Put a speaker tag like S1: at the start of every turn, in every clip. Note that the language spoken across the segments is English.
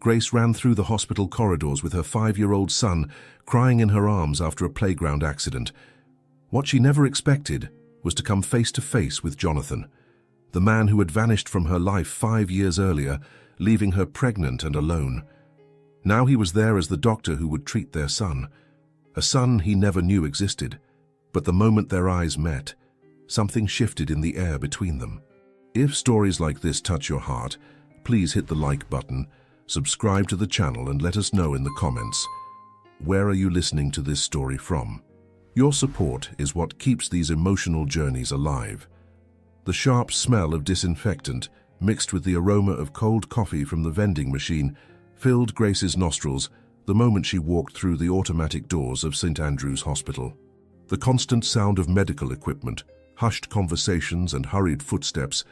S1: Grace ran through the hospital corridors with her 5-year-old son crying in her arms after a playground accident. What she never expected was to come face to face with Jonathan, the man who had vanished from her life 5 years earlier, leaving her pregnant and alone. Now he was there as the doctor who would treat their son, a son he never knew existed. But the moment their eyes met, something shifted in the air between them. If stories like this touch your heart, please hit the like button, subscribe to the channel, and let us know in the comments. Where are you listening to this story from? Your support is what keeps these emotional journeys alive. The sharp smell of disinfectant, mixed with the aroma of cold coffee from the vending machine, filled Grace's nostrils the moment she walked through the automatic doors of St. Andrew's Hospital. The constant sound of medical equipment, hushed conversations, and hurried footsteps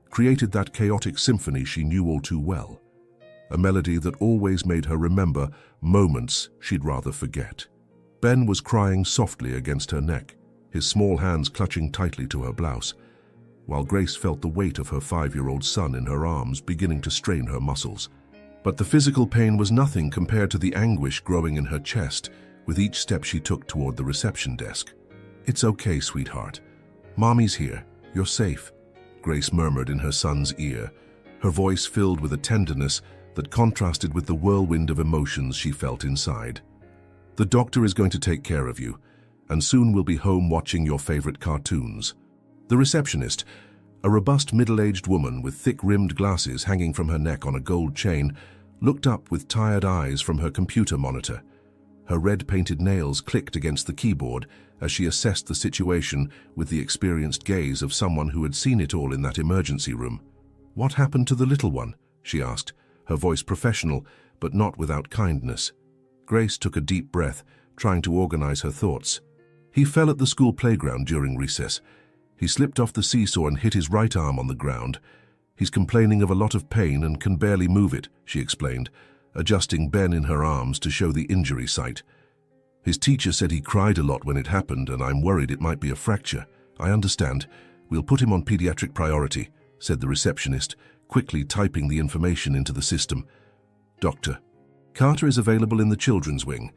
S1: created that chaotic symphony she knew all too well, a melody that always made her remember moments she'd rather forget. Ben was crying softly against her neck, his small hands clutching tightly to her blouse, while Grace felt the weight of her 5-year-old son in her arms beginning to strain her muscles. But the physical pain was nothing compared to the anguish growing in her chest with each step she took toward the reception desk. "It's okay, sweetheart. Mommy's here. You're safe," Grace murmured in her son's ear, her voice filled with a tenderness that contrasted with the whirlwind of emotions she felt inside. "The doctor is going to take care of you, and soon we'll be home watching your favorite cartoons." The receptionist, a robust middle-aged woman with thick-rimmed glasses hanging from her neck on a gold chain, looked up with tired eyes from her computer monitor. Her red-painted nails clicked against the keyboard as she assessed the situation with the experienced gaze of someone who had seen it all in that emergency room. "What happened to the little one?" she asked, her voice professional but not without kindness. Grace took a deep breath, trying to organize her thoughts. "He fell at the school playground during recess. He slipped off the seesaw and hit his right arm on the ground. He's complaining of a lot of pain and can barely move it," she explained, adjusting Ben in her arms to show the injury site. "His teacher said he cried a lot when it happened, and I'm worried it might be a fracture. I understand. We'll put him on pediatric priority," said the receptionist, quickly typing the information into the system. "Doctor Carter is available in the children's wing.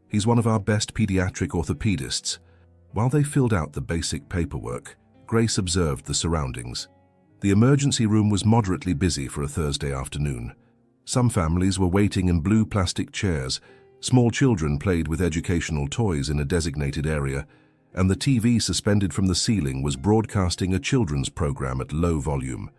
S1: He's one of our best pediatric orthopedists." While they filled out the basic paperwork, Grace observed the surroundings. The emergency room was moderately busy for a Thursday afternoon. Some families were waiting in blue plastic chairs, small children played with educational toys in a designated area, and the TV suspended from the ceiling was broadcasting a children's program at low volume.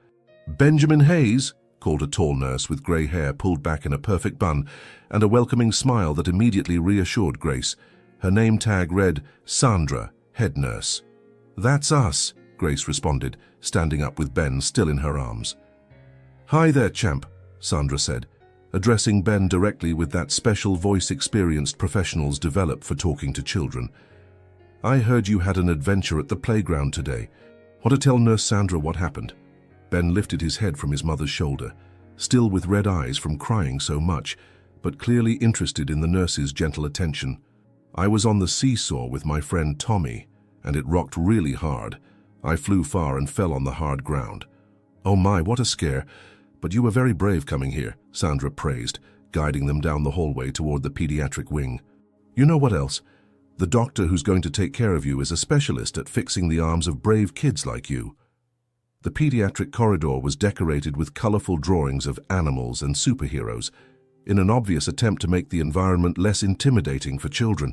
S1: "Benjamin Hayes," called a tall nurse with grey hair pulled back in a perfect bun and a welcoming smile that immediately reassured Grace. Her name tag read, "Sandra, head nurse." "That's us," Grace responded, standing up with Ben still in her arms. "Hi there, champ," Sandra said, addressing Ben directly with that special voice experienced professionals develop for talking to children. "I heard you had an adventure at the playground today. Want to tell Nurse Sandra what happened?" Ben lifted his head from his mother's shoulder, still with red eyes from crying so much, but clearly interested in the nurse's gentle attention. "I was on the seesaw with my friend Tommy, and it rocked really hard. I flew far and fell on the hard ground." "Oh my, what a scare. But you were very brave coming here," Sandra praised, guiding them down the hallway toward the pediatric wing. "You know what else? The doctor who's going to take care of you is a specialist at fixing the arms of brave kids like you." The pediatric corridor was decorated with colorful drawings of animals and superheroes, in an obvious attempt to make the environment less intimidating for children.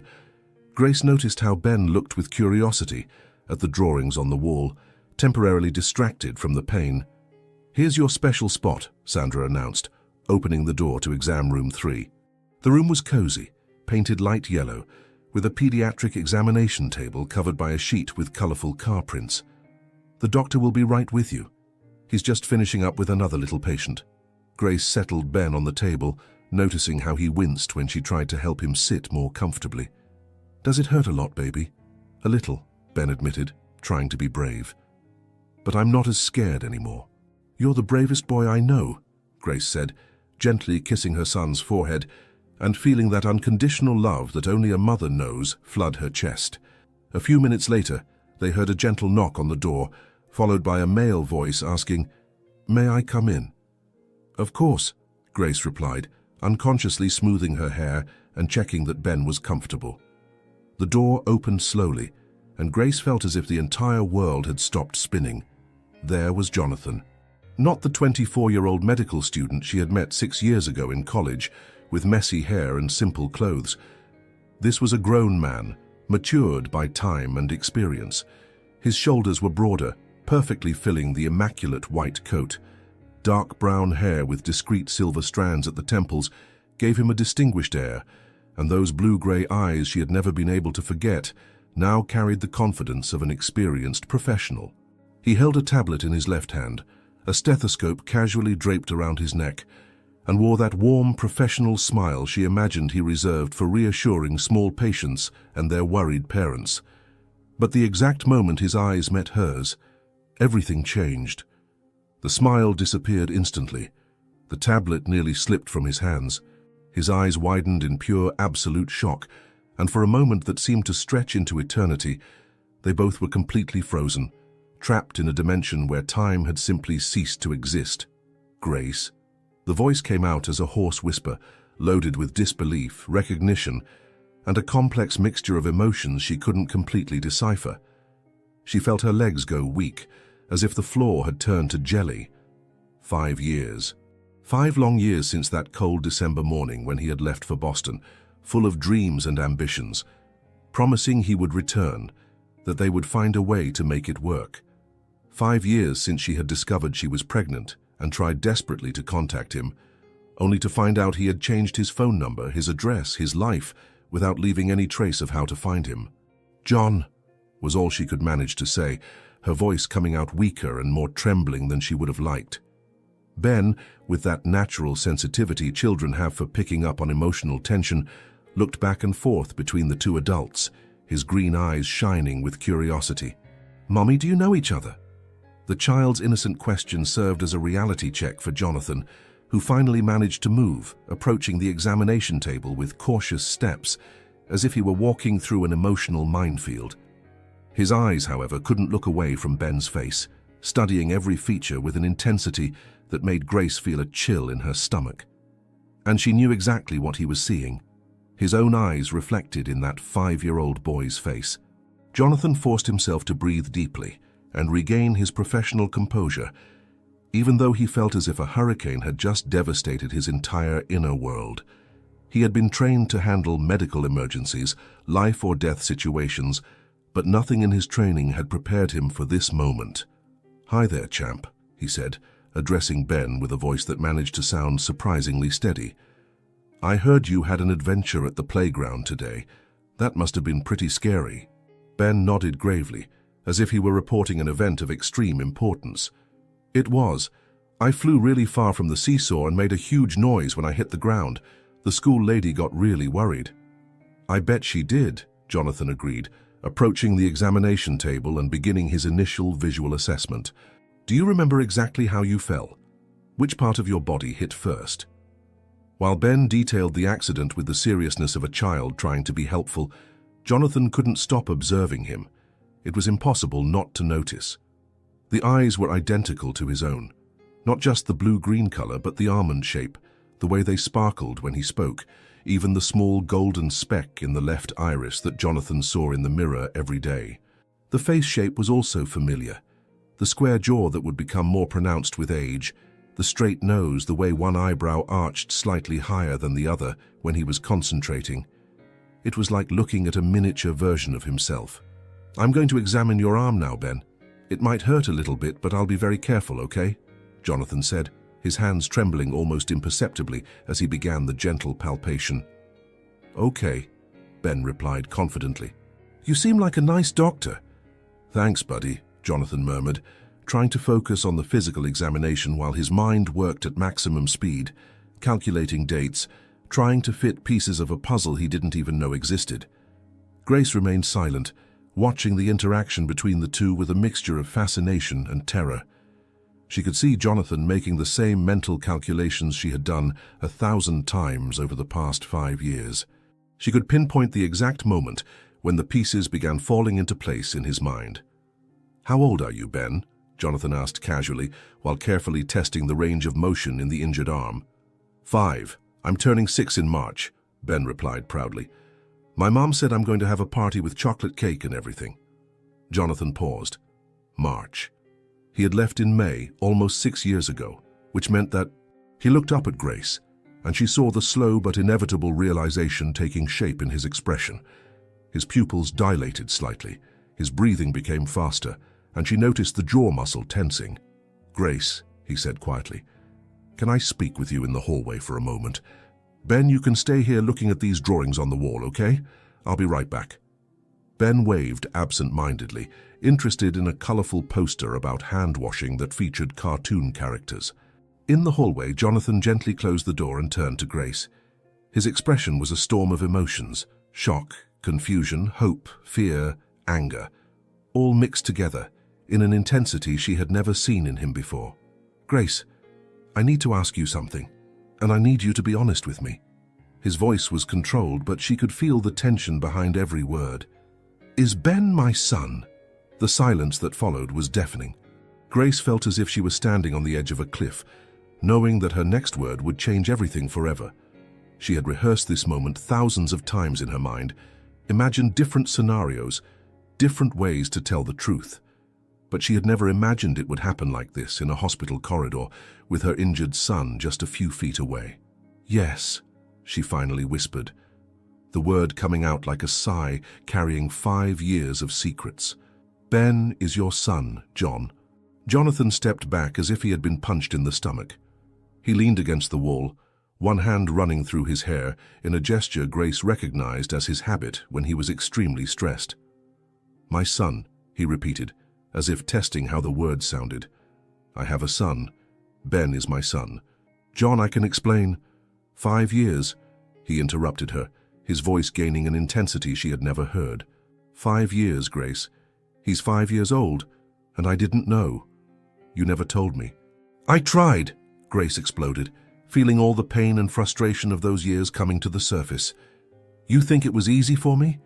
S1: Grace noticed how Ben looked with curiosity at the drawings on the wall, temporarily distracted from the pain. "Here's your special spot," Sandra announced, opening the door to exam room 3. The room was cozy, painted light yellow, with a pediatric examination table covered by a sheet with colorful car prints. "The doctor will be right with you. He's just finishing up with another little patient." Grace settled Ben on the table, noticing how he winced when she tried to help him sit more comfortably. "Does it hurt a lot, baby?" "A little," Ben admitted, trying to be brave. "But I'm not as scared anymore." "You're the bravest boy I know," Grace said, gently kissing her son's forehead and feeling that unconditional love that only a mother knows flood her chest. A few minutes later, they heard a gentle knock on the door, followed by a male voice asking, "May I come in?" "Of course," Grace replied, unconsciously smoothing her hair and checking that Ben was comfortable. The door opened slowly, and Grace felt as if the entire world had stopped spinning. There was Jonathan. Not the 24-year-old medical student she had met 6 years ago in college, with messy hair and simple clothes. This was a grown man, matured by time and experience. His shoulders were broader, perfectly filling the immaculate white coat. Dark brown hair with discreet silver strands at the temples gave him a distinguished air, and those blue-gray eyes she had never been able to forget now carried the confidence of an experienced professional. He held a tablet in his left hand, a stethoscope casually draped around his neck, and wore that warm, professional smile she imagined he reserved for reassuring small patients and their worried parents. But the exact moment his eyes met hers, everything changed. The smile disappeared instantly. The tablet nearly slipped from his hands. His eyes widened in pure, absolute shock, and for a moment that seemed to stretch into eternity, they both were completely frozen, trapped in a dimension where time had simply ceased to exist. Grace. The voice came out as a hoarse whisper, loaded with disbelief, recognition, and a complex mixture of emotions she couldn't completely decipher. She felt her legs go weak, as if the floor had turned to jelly. 5 years. 5 long years since that cold December morning when he had left for Boston, full of dreams and ambitions, promising he would return, that they would find a way to make it work. 5 years since she had discovered she was pregnant and tried desperately to contact him, only to find out he had changed his phone number, his address, his life, without leaving any trace of how to find him. "John," was all she could manage to say, her voice coming out weaker and more trembling than she would have liked. Ben, with that natural sensitivity children have for picking up on emotional tension, looked back and forth between the two adults, his green eyes shining with curiosity. "Mommy, do you know each other?" The child's innocent question served as a reality check for Jonathan, who finally managed to move, approaching the examination table with cautious steps, as if he were walking through an emotional minefield. His eyes, however, couldn't look away from Ben's face, studying every feature with an intensity that made Grace feel a chill in her stomach. And she knew exactly what he was seeing, his own eyes reflected in that 5-year-old boy's face. Jonathan forced himself to breathe deeply and regain his professional composure, even though he felt as if a hurricane had just devastated his entire inner world. He had been trained to handle medical emergencies, life or death situations, but nothing in his training had prepared him for this moment. "Hi there, champ," he said, addressing Ben with a voice that managed to sound surprisingly steady. "I heard you had an adventure at the playground today. That must have been pretty scary." Ben nodded gravely, as if he were reporting an event of extreme importance. "It was. I flew really far from the seesaw and made a huge noise when I hit the ground. The school lady got really worried." "I bet she did," Jonathan agreed, approaching the examination table and beginning his initial visual assessment. "Do you remember exactly how you fell? Which part of your body hit first?" While Ben detailed the accident with the seriousness of a child trying to be helpful, Jonathan couldn't stop observing him. It was impossible not to notice. The eyes were identical to his own. Not just the blue-green color, but the almond shape, the way they sparkled when he spoke, even the small golden speck in the left iris that Jonathan saw in the mirror every day. The face shape was also familiar. The square jaw that would become more pronounced with age, the straight nose, the way one eyebrow arched slightly higher than the other when he was concentrating. It was like looking at a miniature version of himself. "I'm going to examine your arm now, Ben. It might hurt a little bit, but I'll be very careful, okay?" Jonathan said, his hands trembling almost imperceptibly as he began the gentle palpation. "Okay," Ben replied confidently. "You seem like a nice doctor." "Thanks, buddy," Jonathan murmured, trying to focus on the physical examination while his mind worked at maximum speed, calculating dates, trying to fit pieces of a puzzle he didn't even know existed. Grace remained silent, watching the interaction between the two with a mixture of fascination and terror. She could see Jonathan making the same mental calculations she had done 1,000 times over the past 5 years. She could pinpoint the exact moment when the pieces began falling into place in his mind. "How old are you, Ben?" Jonathan asked casually, while carefully testing the range of motion in the injured arm. "5. I'm turning 6 in March, Ben replied proudly. My mom said I'm going to have a party with chocolate cake and everything. Jonathan paused. March. He had left in May, almost 6 years ago, which meant that he looked up at Grace, and she saw the slow but inevitable realization taking shape in his expression. His pupils dilated slightly, his breathing became faster, and she noticed the jaw muscle tensing. Grace, he said quietly, can I speak with you in the hallway for a moment? Ben, you can stay here looking at these drawings on the wall, okay? I'll be right back. Ben waved absent-mindedly, interested in a colorful poster about hand-washing that featured cartoon characters. In the hallway, Jonathan gently closed the door and turned to Grace. His expression was a storm of emotions: shock, confusion, hope, fear, anger, all mixed together in an intensity she had never seen in him before. Grace, I need to ask you something, and I need you to be honest with me. His voice was controlled, but she could feel the tension behind every word. Is Ben my son? The silence that followed was deafening. Grace felt as if she was standing on the edge of a cliff, knowing that her next word would change everything forever. She had rehearsed this moment thousands of times in her mind, imagined different scenarios, different ways to tell the truth. But she had never imagined it would happen like this in a hospital corridor with her injured son just a few feet away. Yes, she finally whispered, the word coming out like a sigh carrying 5 years of secrets. Ben is your son, John. Jonathan stepped back as if he had been punched in the stomach. He leaned against the wall, one hand running through his hair in a gesture Grace recognized as his habit when he was extremely stressed. My son, he repeated, as if testing how the words sounded. I have a son. Ben is my son. John, I can explain. 5 years, he interrupted her, his voice gaining an intensity she had never heard. 5 years, Grace. He's 5 years old, and I didn't know. You never told me. I tried, Grace exploded, feeling all the pain and frustration of those years coming to the surface. You think it was easy for me?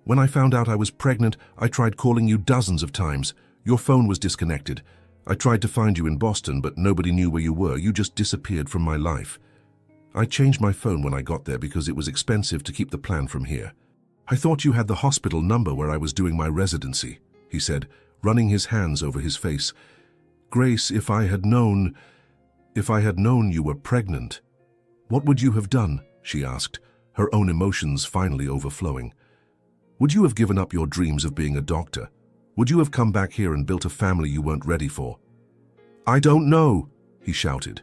S1: When I found out I was pregnant, I tried calling you dozens of times. Your phone was disconnected. I tried to find you in Boston, but nobody knew where you were. You just disappeared from my life. I changed my phone when I got there because it was expensive to keep the plan from here. I thought you had the hospital number where I was doing my residency, he said, running his hands over his face. Grace, if I had known you were pregnant. What would you have done? She asked, her own emotions finally overflowing. Would you have given up your dreams of being a doctor? Would you have come back here and built a family you weren't ready for? I don't know, he shouted,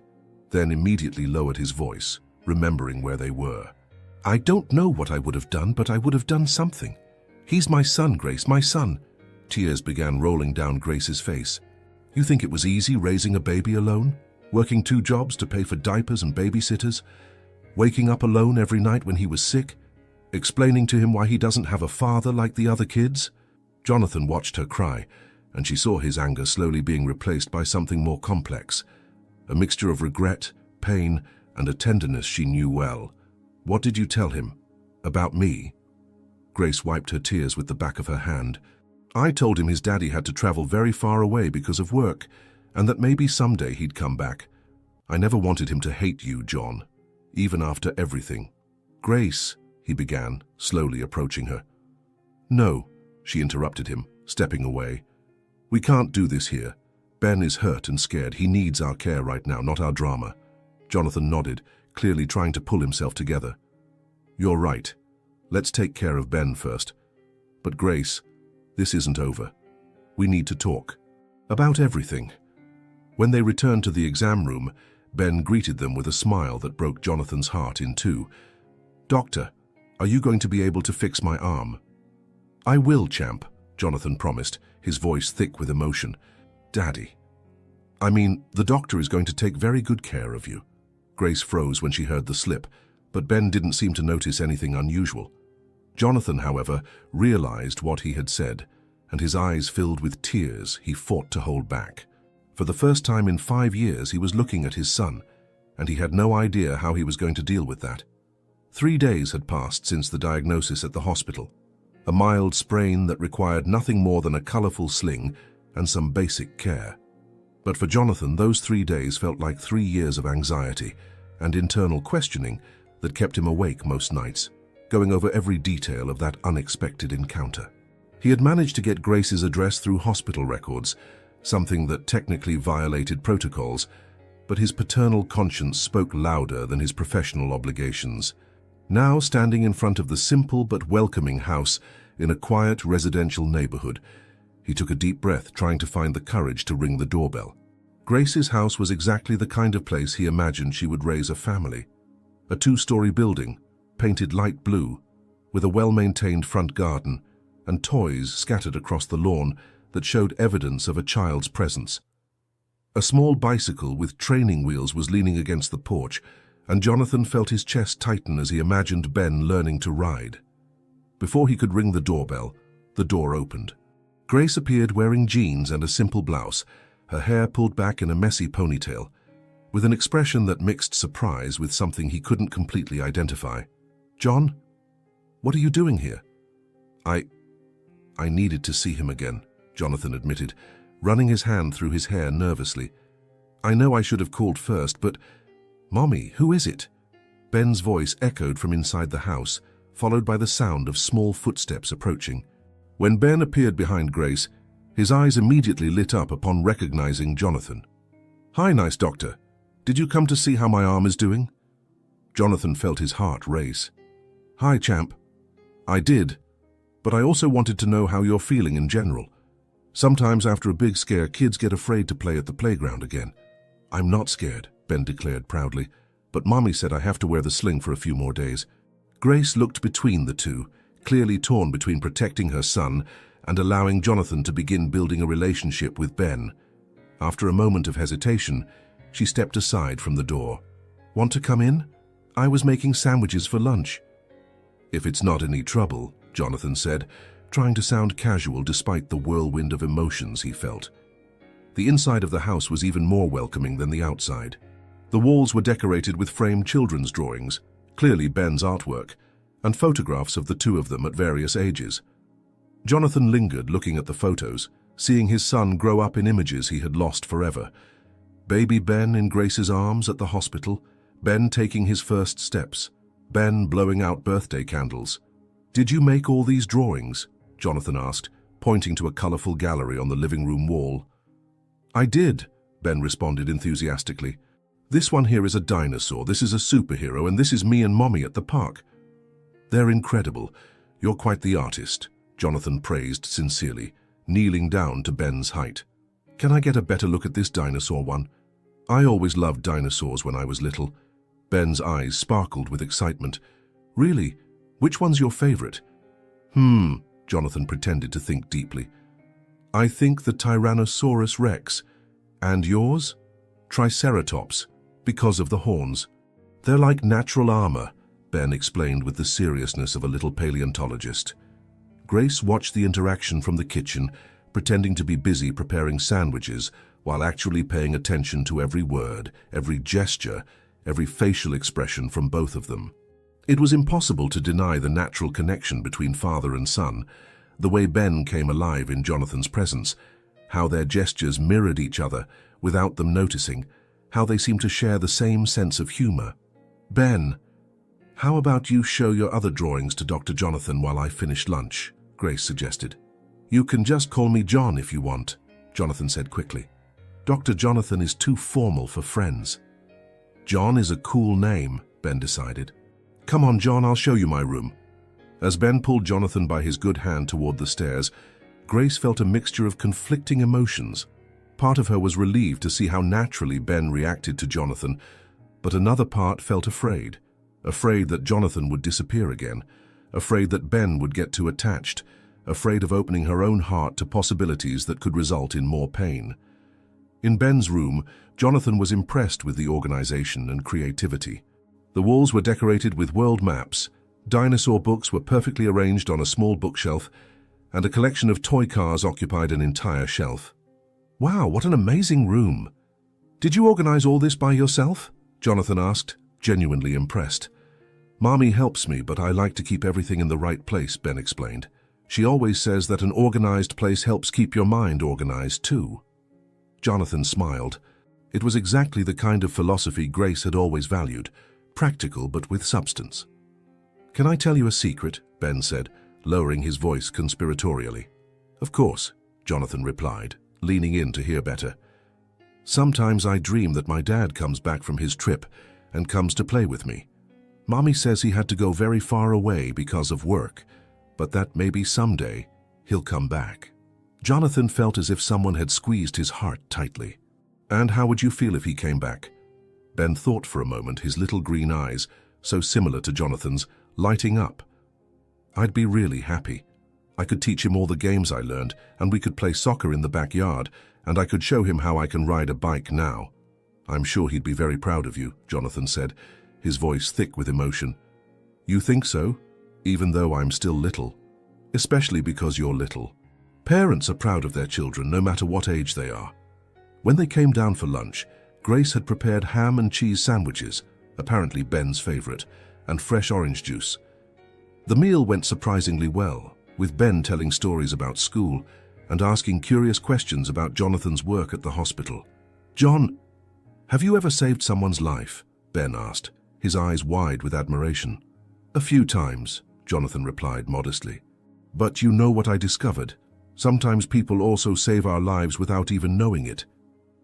S1: then immediately lowered his voice, remembering where they were. I don't know what I would have done, but I would have done something. He's my son, Grace, my son. Tears began rolling down Grace's face. You think it was easy raising a baby alone? Working 2 jobs to pay for diapers and babysitters? Waking up alone every night when he was sick? Explaining to him why he doesn't have a father like the other kids? Jonathan watched her cry, and she saw his anger slowly being replaced by something more complex, a mixture of regret, pain, and a tenderness she knew well. What did you tell him? About me? Grace wiped her tears with the back of her hand. I told him his daddy had to travel very far away because of work, and that maybe someday he'd come back. I never wanted him to hate you, John, even after everything. Grace, he began, slowly approaching her. No, she interrupted him, stepping away. We can't do this here. Ben is hurt and scared. He needs our care right now, not our drama. Jonathan nodded, clearly trying to pull himself together. You're right. Let's take care of Ben first. But Grace, this isn't over. We need to talk. About everything. When they returned to the exam room, Ben greeted them with a smile that broke Jonathan's heart in two. Doctor, are you going to be able to fix my arm? I will, champ, Jonathan promised, his voice thick with emotion. Daddy. I mean, the doctor is going to take very good care of you. Grace froze when she heard the slip, but Ben didn't seem to notice anything unusual. Jonathan, however, realized what he had said, and his eyes filled with tears he fought to hold back. For the first time in 5 years, he was looking at his son, and he had no idea how he was going to deal with that. 3 days had passed since the diagnosis at the hospital. A mild sprain that required nothing more than a colorful sling and some basic care. But for Jonathan, those 3 days felt like 3 years of anxiety and internal questioning that kept him awake most nights, going over every detail of that unexpected encounter. He had managed to get Grace's address through hospital records, something that technically violated protocols, but his paternal conscience spoke louder than his professional obligations. Now, standing in front of the simple but welcoming house in a quiet residential neighborhood, he took a deep breath, trying to find the courage to ring the doorbell. Grace's house was exactly the kind of place he imagined she would raise a family. A two-story building, painted light blue, with a well-maintained front garden, and toys scattered across the lawn that showed evidence of a child's presence. A small bicycle with training wheels was leaning against the porch, and Jonathan felt his chest tighten as he imagined Ben learning to ride. Before he could ring the doorbell, the door opened. Grace appeared wearing jeans and a simple blouse, her hair pulled back in a messy ponytail, with an expression that mixed surprise with something he couldn't completely identify. "John, what are you doing here?" I needed to see him again," Jonathan admitted, running his hand through his hair nervously. "I know I should have called first, but... Mommy, who is it?" Ben's voice echoed from inside the house, followed by the sound of small footsteps approaching. When Ben appeared behind Grace, his eyes immediately lit up upon recognizing Jonathan. "Hi, nice doctor. Did you come to see how my arm is doing?" Jonathan felt his heart race. "Hi, champ. I did, but I also wanted to know how you're feeling in general. Sometimes after a big scare, kids get afraid to play at the playground again." "I'm not scared," Ben declared proudly, "but Mommy said I have to wear the sling for a few more days." Grace looked between the two, clearly torn between protecting her son and allowing Jonathan to begin building a relationship with Ben. After a moment of hesitation, she stepped aside from the door. "Want to come in? I was making sandwiches for lunch." "If it's not any trouble," Jonathan said, trying to sound casual despite the whirlwind of emotions he felt. The inside of the house was even more welcoming than the outside. The walls were decorated with framed children's drawings, clearly Ben's artwork, and photographs of the two of them at various ages. Jonathan lingered looking at the photos, seeing his son grow up in images he had lost forever. Baby Ben in Grace's arms at the hospital, Ben taking his first steps, Ben blowing out birthday candles. "Did you make all these drawings?" Jonathan asked, pointing to a colorful gallery on the living room wall. "I did," Ben responded enthusiastically. "This one here is a dinosaur, this is a superhero, and this is me and Mommy at the park." "They're incredible. You're quite the artist," Jonathan praised sincerely, kneeling down to Ben's height. "Can I get a better look at this dinosaur one? I always loved dinosaurs when I was little." Ben's eyes sparkled with excitement. "Really? Which one's your favorite?" Jonathan pretended to think deeply. "I think the Tyrannosaurus Rex. And yours?" "Triceratops, because of the horns. They're like natural armor," Ben explained with the seriousness of a little paleontologist. Grace watched the interaction from the kitchen, pretending to be busy preparing sandwiches while actually paying attention to every word, every gesture, every facial expression from both of them. It was impossible to deny the natural connection between father and son, the way Ben came alive in Jonathan's presence, how their gestures mirrored each other without them noticing, how they seemed to share the same sense of humor. "Ben, how about you show your other drawings to Dr. Jonathan while I finish lunch?" Grace suggested. "You can just call me John if you want," Jonathan said quickly. "Dr. Jonathan is too formal for friends." "John is a cool name," Ben decided. "Come on, John, I'll show you my room." As Ben pulled Jonathan by his good hand toward the stairs, Grace felt a mixture of conflicting emotions. Part of her was relieved to see how naturally Ben reacted to Jonathan, but another part felt afraid that Jonathan would disappear again, afraid that Ben would get too attached, afraid of opening her own heart to possibilities that could result in more pain. In Ben's room, Jonathan was impressed with the organization and creativity. The walls were decorated with world maps, dinosaur books were perfectly arranged on a small bookshelf, and a collection of toy cars occupied an entire shelf. "Wow, what an amazing room! Did you organize all this by yourself?" Jonathan asked, genuinely impressed. "Mommy helps me, but I like to keep everything in the right place," Ben explained. "She always says that an organized place helps keep your mind organized too." Jonathan smiled. It was exactly the kind of philosophy Grace had always valued: practical but with substance. "Can I tell you a secret?" Ben said, lowering his voice conspiratorially. "Of course," Jonathan replied, leaning in to hear better. "Sometimes I dream that my dad comes back from his trip and comes to play with me. Mommy says he had to go very far away because of work, but that maybe someday he'll come back." Jonathan felt as if someone had squeezed his heart tightly. "And how would you feel if he came back?" Ben thought for a moment, his little green eyes, so similar to Jonathan's, lighting up. "I'd be really happy. I could teach him all the games I learned, and we could play soccer in the backyard, and I could show him how I can ride a bike now." "I'm sure he'd be very proud of you," Jonathan said, his voice thick with emotion. "You think so? Even though I'm still little? Especially because you're little. Parents are proud of their children no matter what age they are." When they came down for lunch, Grace had prepared ham and cheese sandwiches, apparently Ben's favorite, and fresh orange juice. The meal went surprisingly well, with Ben telling stories about school and asking curious questions about Jonathan's work at the hospital. "John, have you ever saved someone's life?" Ben asked, his eyes wide with admiration. "A few times," Jonathan replied modestly. "But you know what I discovered? Sometimes people also save our lives without even knowing it."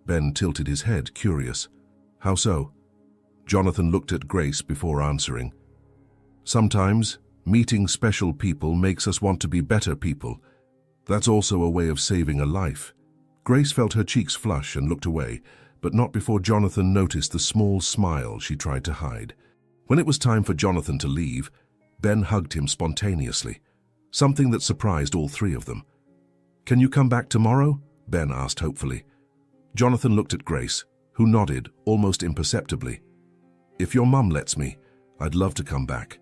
S1: Ben tilted his head, curious. "How so?" Jonathan looked at Grace before answering. "Sometimes meeting special people makes us want to be better people. That's also a way of saving a life." Grace felt her cheeks flush and looked away, but not before Jonathan noticed the small smile she tried to hide. When it was time for Jonathan to leave, Ben hugged him spontaneously, something that surprised all three of them. "Can you come back tomorrow?" Ben asked hopefully. Jonathan looked at Grace, who nodded almost imperceptibly. "If your mum lets me, I'd love to come back."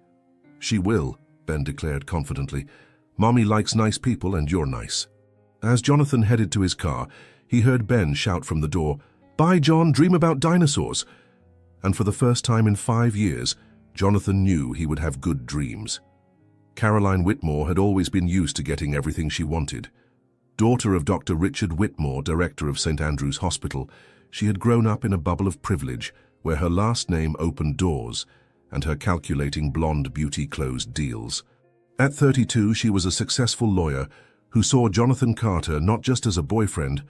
S1: "She will," Ben declared confidently. "Mommy likes nice people and you're nice." As Jonathan headed to his car, he heard Ben shout from the door, "Bye, John, dream about dinosaurs." And for the first time in 5 years, Jonathan knew he would have good dreams. Caroline Whitmore had always been used to getting everything she wanted. Daughter of Dr. Richard Whitmore, director of St. Andrew's Hospital, she had grown up in a bubble of privilege where her last name opened doors and her calculating blonde beauty closed deals. At 32, she was a successful lawyer who saw Jonathan Carter not just as a boyfriend,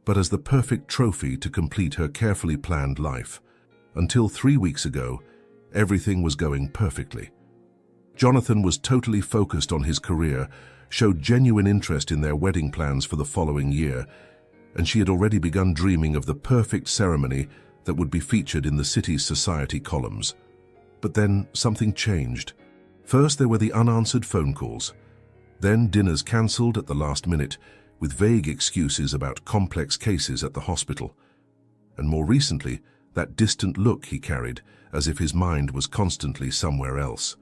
S1: but as the perfect trophy to complete her carefully planned life. Until 3 weeks ago, everything was going perfectly. Jonathan was totally focused on his career, showed genuine interest in their wedding plans for the following year, and she had already begun dreaming of the perfect ceremony that would be featured in the city's society columns. But then something changed. First there were the unanswered phone calls, then dinners cancelled at the last minute with vague excuses about complex cases at the hospital, and more recently that distant look he carried as if his mind was constantly somewhere else.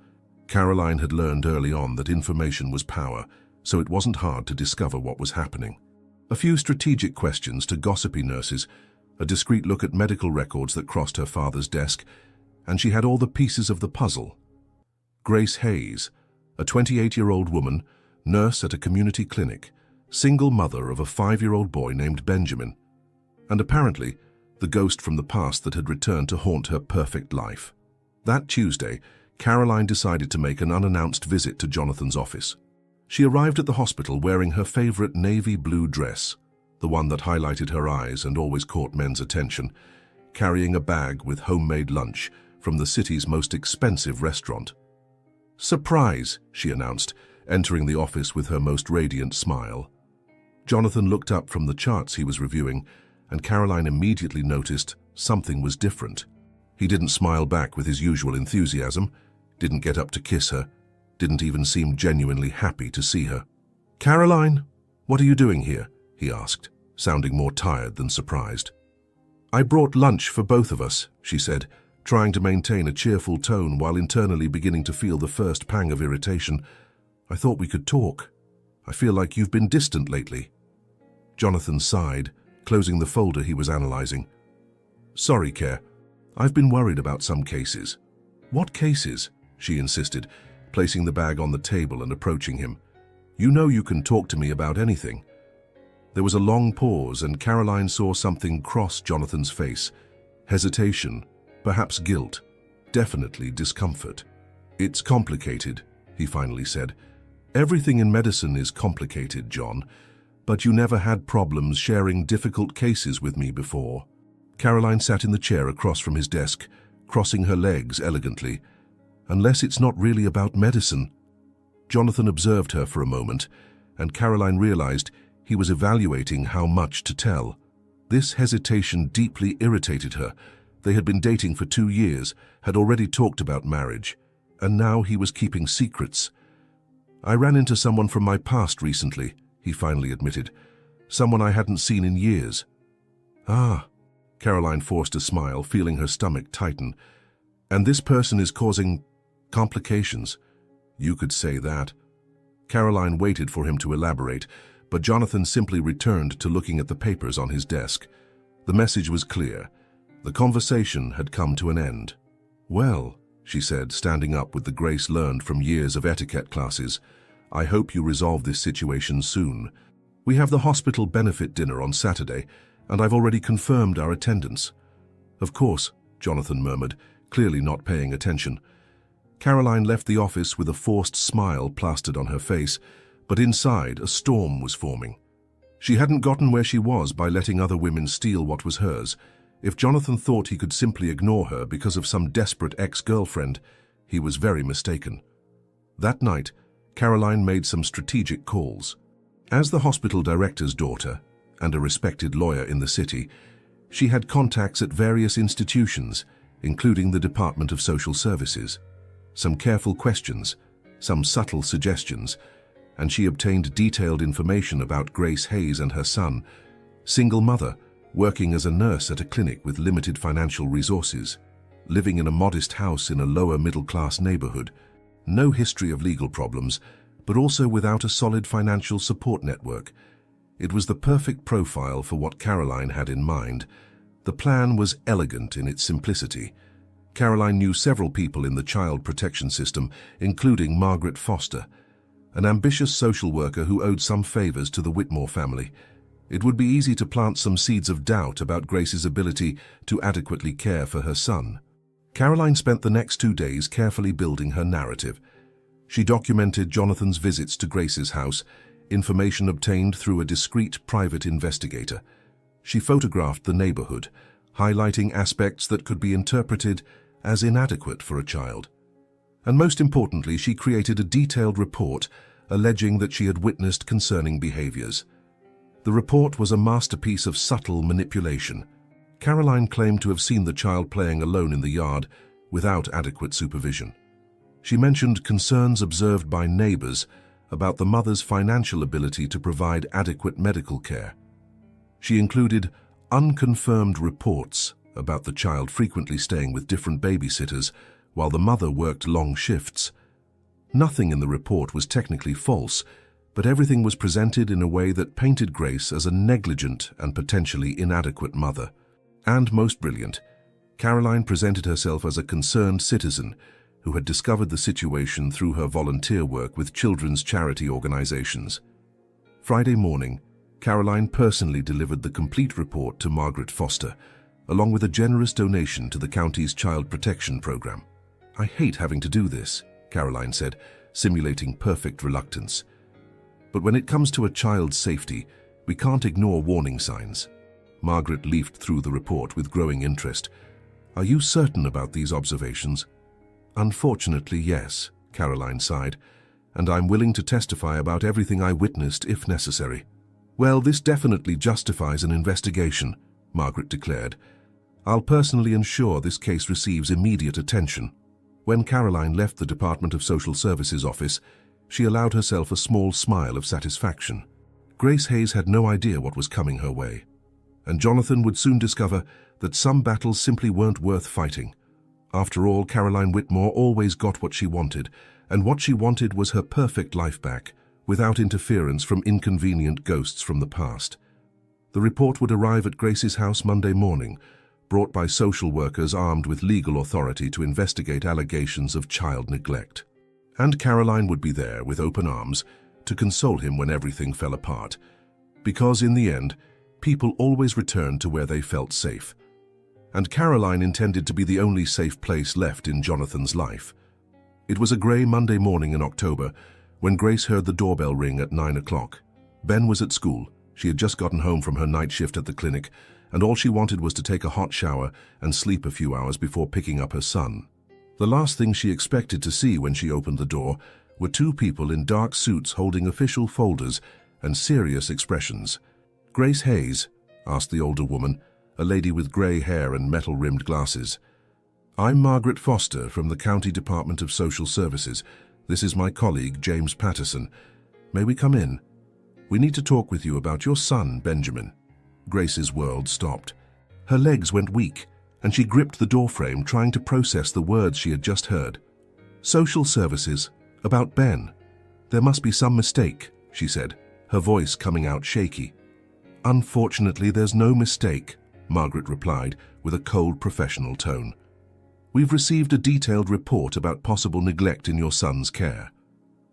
S1: Caroline had learned early on that information was power, so it wasn't hard to discover what was happening. A few strategic questions to gossipy nurses, a discreet look at medical records that crossed her father's desk, and she had all the pieces of the puzzle. Grace Hayes, a 28-year-old woman, nurse at a community clinic, single mother of a 5-year-old boy named Benjamin, and apparently the ghost from the past that had returned to haunt her perfect life. That Tuesday, Caroline decided to make an unannounced visit to Jonathan's office. She arrived at the hospital wearing her favorite navy blue dress, the one that highlighted her eyes and always caught men's attention, carrying a bag with homemade lunch from the city's most expensive restaurant. "Surprise," she announced, entering the office with her most radiant smile. Jonathan looked up from the charts he was reviewing, and Caroline immediately noticed something was different. He didn't smile back with his usual enthusiasm, didn't get up to kiss her, didn't even seem genuinely happy to see her. "Caroline, what are you doing here?" he asked, sounding more tired than surprised. "I brought lunch for both of us," she said, trying to maintain a cheerful tone while internally beginning to feel the first pang of irritation. "I thought we could talk. I feel like you've been distant lately." Jonathan sighed, closing the folder he was analyzing. "Sorry, Care. I've been worried about some cases." "What cases?" she insisted, placing the bag on the table and approaching him. "You know you can talk to me about anything." There was a long pause, and Caroline saw something cross Jonathan's face. Hesitation, perhaps guilt. definitely discomfort. "It's complicated," he finally said. "Everything in medicine is complicated, John, but you never had problems sharing difficult cases with me before." Caroline sat in the chair across from his desk, crossing her legs elegantly. "Unless it's not really about medicine." Jonathan observed her for a moment, and Caroline realized he was evaluating how much to tell. This hesitation deeply irritated her. They had been dating for 2 years, had already talked about marriage, and now he was keeping secrets. "I ran into someone from my past recently," he finally admitted. "Someone I hadn't seen in years." "Ah," Caroline forced a smile, feeling her stomach tighten. "And this person is causing complications." "You could say that." Caroline waited for him to elaborate, but Jonathan simply returned to looking at the papers on his desk. The message was clear. The conversation had come to an end. "Well," she said, standing up with the grace learned from years of etiquette classes, "I hope you resolve this situation soon. We have the hospital benefit dinner on Saturday, and I've already confirmed our attendance." "Of course," Jonathan murmured, clearly not paying attention. Caroline left the office with a forced smile plastered on her face, but inside a storm was forming. She hadn't gotten where she was by letting other women steal what was hers. If Jonathan thought he could simply ignore her because of some desperate ex-girlfriend, he was very mistaken. That night, Caroline made some strategic calls. As the hospital director's daughter, and a respected lawyer in the city, she had contacts at various institutions, including the Department of Social Services. Some careful questions, some subtle suggestions, and she obtained detailed information about Grace Hayes and her son, single mother, working as a nurse at a clinic with limited financial resources, living in a modest house in a lower middle-class neighborhood, no history of legal problems, but also without a solid financial support network. It was the perfect profile for what Caroline had in mind. The plan was elegant in its simplicity. Caroline knew several people in the child protection system, including Margaret Foster, an ambitious social worker who owed some favors to the Whitmore family. It would be easy to plant some seeds of doubt about Grace's ability to adequately care for her son. Caroline spent the next 2 days carefully building her narrative. She documented Jonathan's visits to Grace's house, information obtained through a discreet private investigator. She photographed the neighborhood, highlighting aspects that could be interpreted as inadequate for a child. And most importantly, she created a detailed report alleging that she had witnessed concerning behaviors. The report was a masterpiece of subtle manipulation. Caroline claimed to have seen the child playing alone in the yard without adequate supervision. She mentioned concerns observed by neighbors about the mother's financial ability to provide adequate medical care. She included unconfirmed reports about the child frequently staying with different babysitters while the mother worked long shifts. Nothing in the report was technically false, but everything was presented in a way that painted Grace as a negligent and potentially inadequate mother. And most brilliant, Caroline presented herself as a concerned citizen who had discovered the situation through her volunteer work with children's charity organizations. Friday morning, Caroline personally delivered the complete report to Margaret Foster, along with a generous donation to the county's child protection program. "I hate having to do this," Caroline said, simulating perfect reluctance. "But when it comes to a child's safety, we can't ignore warning signs." Margaret leafed through the report with growing interest. "Are you certain about these observations?" "Unfortunately, yes," Caroline sighed, "and I'm willing to testify about everything I witnessed if necessary." "Well, this definitely justifies an investigation," Margaret declared. "I'll personally ensure this case receives immediate attention." When Caroline left the Department of Social Services office, she allowed herself a small smile of satisfaction. Grace Hayes had no idea what was coming her way, and Jonathan would soon discover that some battles simply weren't worth fighting. After all, Caroline Whitmore always got what she wanted, and what she wanted was her perfect life back, without interference from inconvenient ghosts from the past. The report would arrive at Grace's house Monday morning, brought by social workers armed with legal authority to investigate allegations of child neglect. And Caroline would be there with open arms to console him when everything fell apart, because in the end, people always returned to where they felt safe. and Caroline intended to be the only safe place left in Jonathan's life. It was a grey Monday morning in October when Grace heard the doorbell ring at 9 o'clock. Ben was at school. She had just gotten home from her night shift at the clinic, and all she wanted was to take a hot shower and sleep a few hours before picking up her son. The last thing she expected to see when she opened the door were two people in dark suits holding official folders and serious expressions. "Grace Hayes?" asked the older woman, a lady with grey hair and metal-rimmed glasses. "I'm Margaret Foster from the County Department of Social Services. This is my colleague, James Patterson. May we come in? We need to talk with you about your son, Benjamin." Grace's world stopped. Her legs went weak, and she gripped the doorframe, trying to process the words she had just heard. "Social Services, about Ben. There must be some mistake," she said, her voice coming out shaky. "Unfortunately, there's no mistake," Margaret replied with a cold professional tone. "We've received a detailed report about possible neglect in your son's care.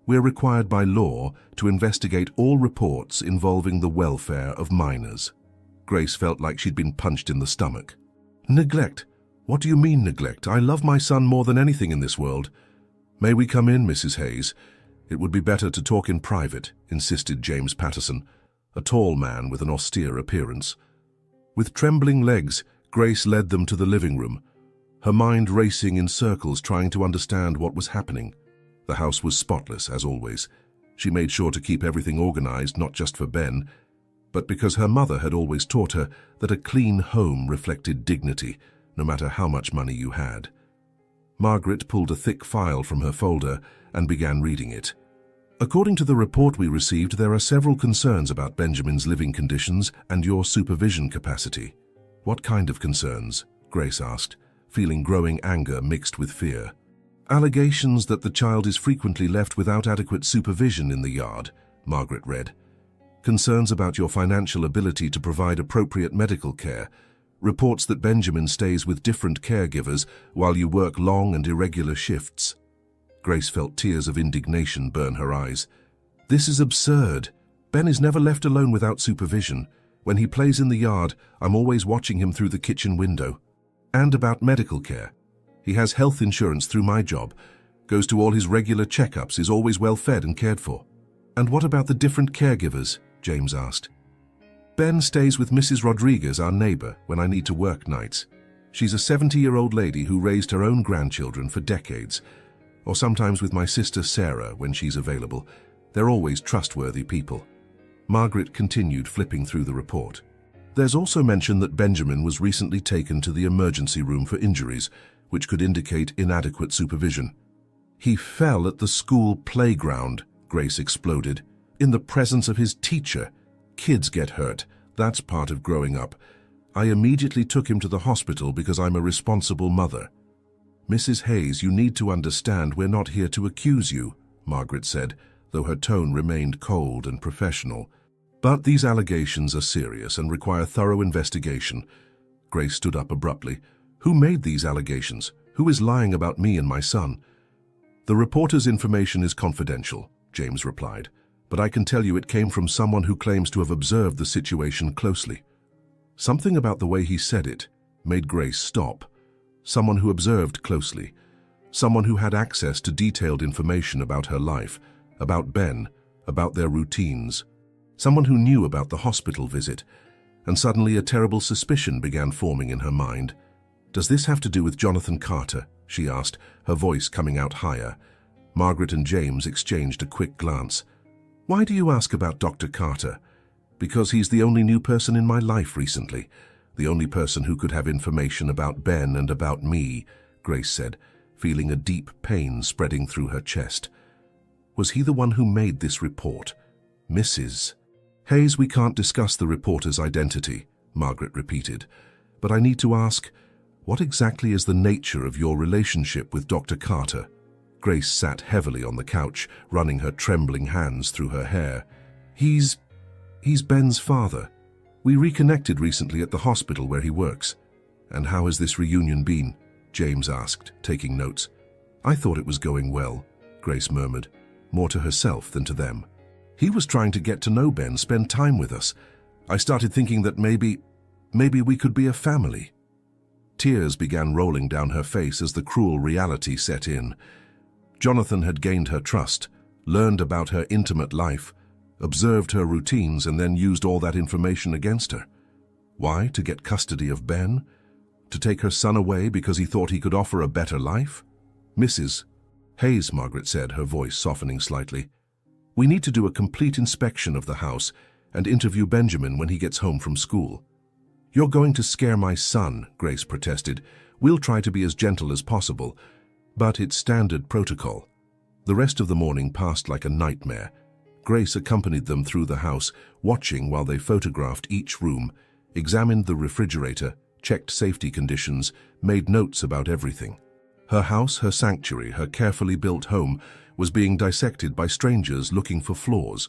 S1: We're required by law to investigate all reports involving the welfare of minors." Grace felt like she'd been punched in the stomach. "Neglect? What do you mean, neglect? I love my son more than anything in this world." "May we come in, Mrs. Hayes? It would be better to talk in private," insisted James Patterson, a tall man with an austere appearance. With trembling legs, Grace led them to the living room, her mind racing in circles trying to understand what was happening. The house was spotless, as always. She made sure to keep everything organized, not just for Ben, but because her mother had always taught her that a clean home reflected dignity, no matter how much money you had. Margaret pulled a thick file from her folder and began reading it. "According to the report we received, there are several concerns about Benjamin's living conditions and your supervision capacity." "What kind of concerns?" Grace asked, feeling growing anger mixed with fear. "Allegations that the child is frequently left without adequate supervision in the yard," Margaret read. "Concerns about your financial ability to provide appropriate medical care. Reports that Benjamin stays with different caregivers while you work long and irregular shifts." Grace felt tears of indignation burn her eyes. "This is absurd. Ben is never left alone without supervision. When he plays in the yard, I'm always watching him through the kitchen window. And about medical care. He has health insurance through my job, goes to all his regular checkups, is always well fed and cared for." "And what about the different caregivers?" James asked. "Ben stays with Mrs. Rodriguez, our neighbor, when I need to work nights. She's a 70-year-old lady who raised her own grandchildren for decades, or sometimes with my sister Sarah when she's available. They're always trustworthy people." Margaret continued flipping through the report. "There's also mention that Benjamin was recently taken to the emergency room for injuries, which could indicate inadequate supervision." "He fell at the school playground," Grace exploded, "in the presence of his teacher. Kids get hurt. That's part of growing up. I immediately took him to the hospital because I'm a responsible mother." "Mrs. Hayes, you need to understand we're not here to accuse you," Margaret said, though her tone remained cold and professional. "But these allegations are serious and require thorough investigation." Grace stood up abruptly. "Who made these allegations? Who is lying about me and my son?" "The reporter's information is confidential," James replied, "but I can tell you it came from someone who claims to have observed the situation closely." Something about the way he said it made Grace stop. Someone who observed closely. Someone who had access to detailed information about her life, about Ben, about their routines. Someone who knew about the hospital visit, and suddenly a terrible suspicion began forming in her mind. "Does this have to do with Jonathan Carter?" she asked, her voice coming out higher. Margaret and James exchanged a quick glance. "Why do you ask about Dr. Carter?" "Because he's the only new person in my life recently. The only person who could have information about Ben and about me," Grace said, feeling a deep pain spreading through her chest. "Was he the one who made this report?" "Mrs. Hayes, we can't discuss the reporter's identity," Margaret repeated. "But I need to ask, what exactly is the nature of your relationship with Dr. Carter?" Grace sat heavily on the couch, running her trembling hands through her hair. He's Ben's father. We reconnected recently at the hospital where he works." "And how has this reunion been?" James asked, taking notes. "I thought it was going well," Grace murmured, more to herself than to them. "He was trying to get to know Ben, spend time with us. I started thinking that maybe we could be a family." Tears began rolling down her face as the cruel reality set in. Jonathan had gained her trust, learned about her intimate life, observed her routines, and then used all that information against her. Why? To get custody of Ben? To take her son away because he thought he could offer a better life? Mrs. Hayes, Margaret said, her voice softening slightly. We need to do a complete inspection of the house and interview Benjamin when he gets home from school. You're going to scare my son, Grace protested. We'll try to be as gentle as possible, but it's standard protocol. The rest of the morning passed like a nightmare. Grace accompanied them through the house, watching while they photographed each room, examined the refrigerator, checked safety conditions, made notes about everything. Her house, her sanctuary, her carefully built home was being dissected by strangers looking for flaws.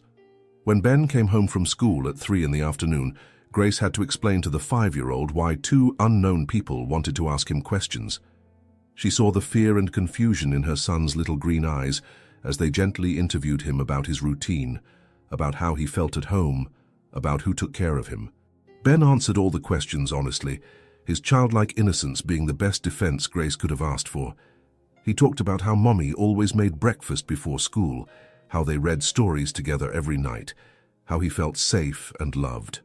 S1: When Ben came home from school at 3 in the afternoon, Grace had to explain to the 5-year-old why 2 unknown people wanted to ask him questions. She saw the fear and confusion in her son's little green eyes as they gently interviewed him about his routine, about how he felt at home, about who took care of him. Ben answered all the questions honestly, his childlike innocence being the best defense Grace could have asked for. He talked about how Mommy always made breakfast before school, how they read stories together every night, how he felt safe and loved.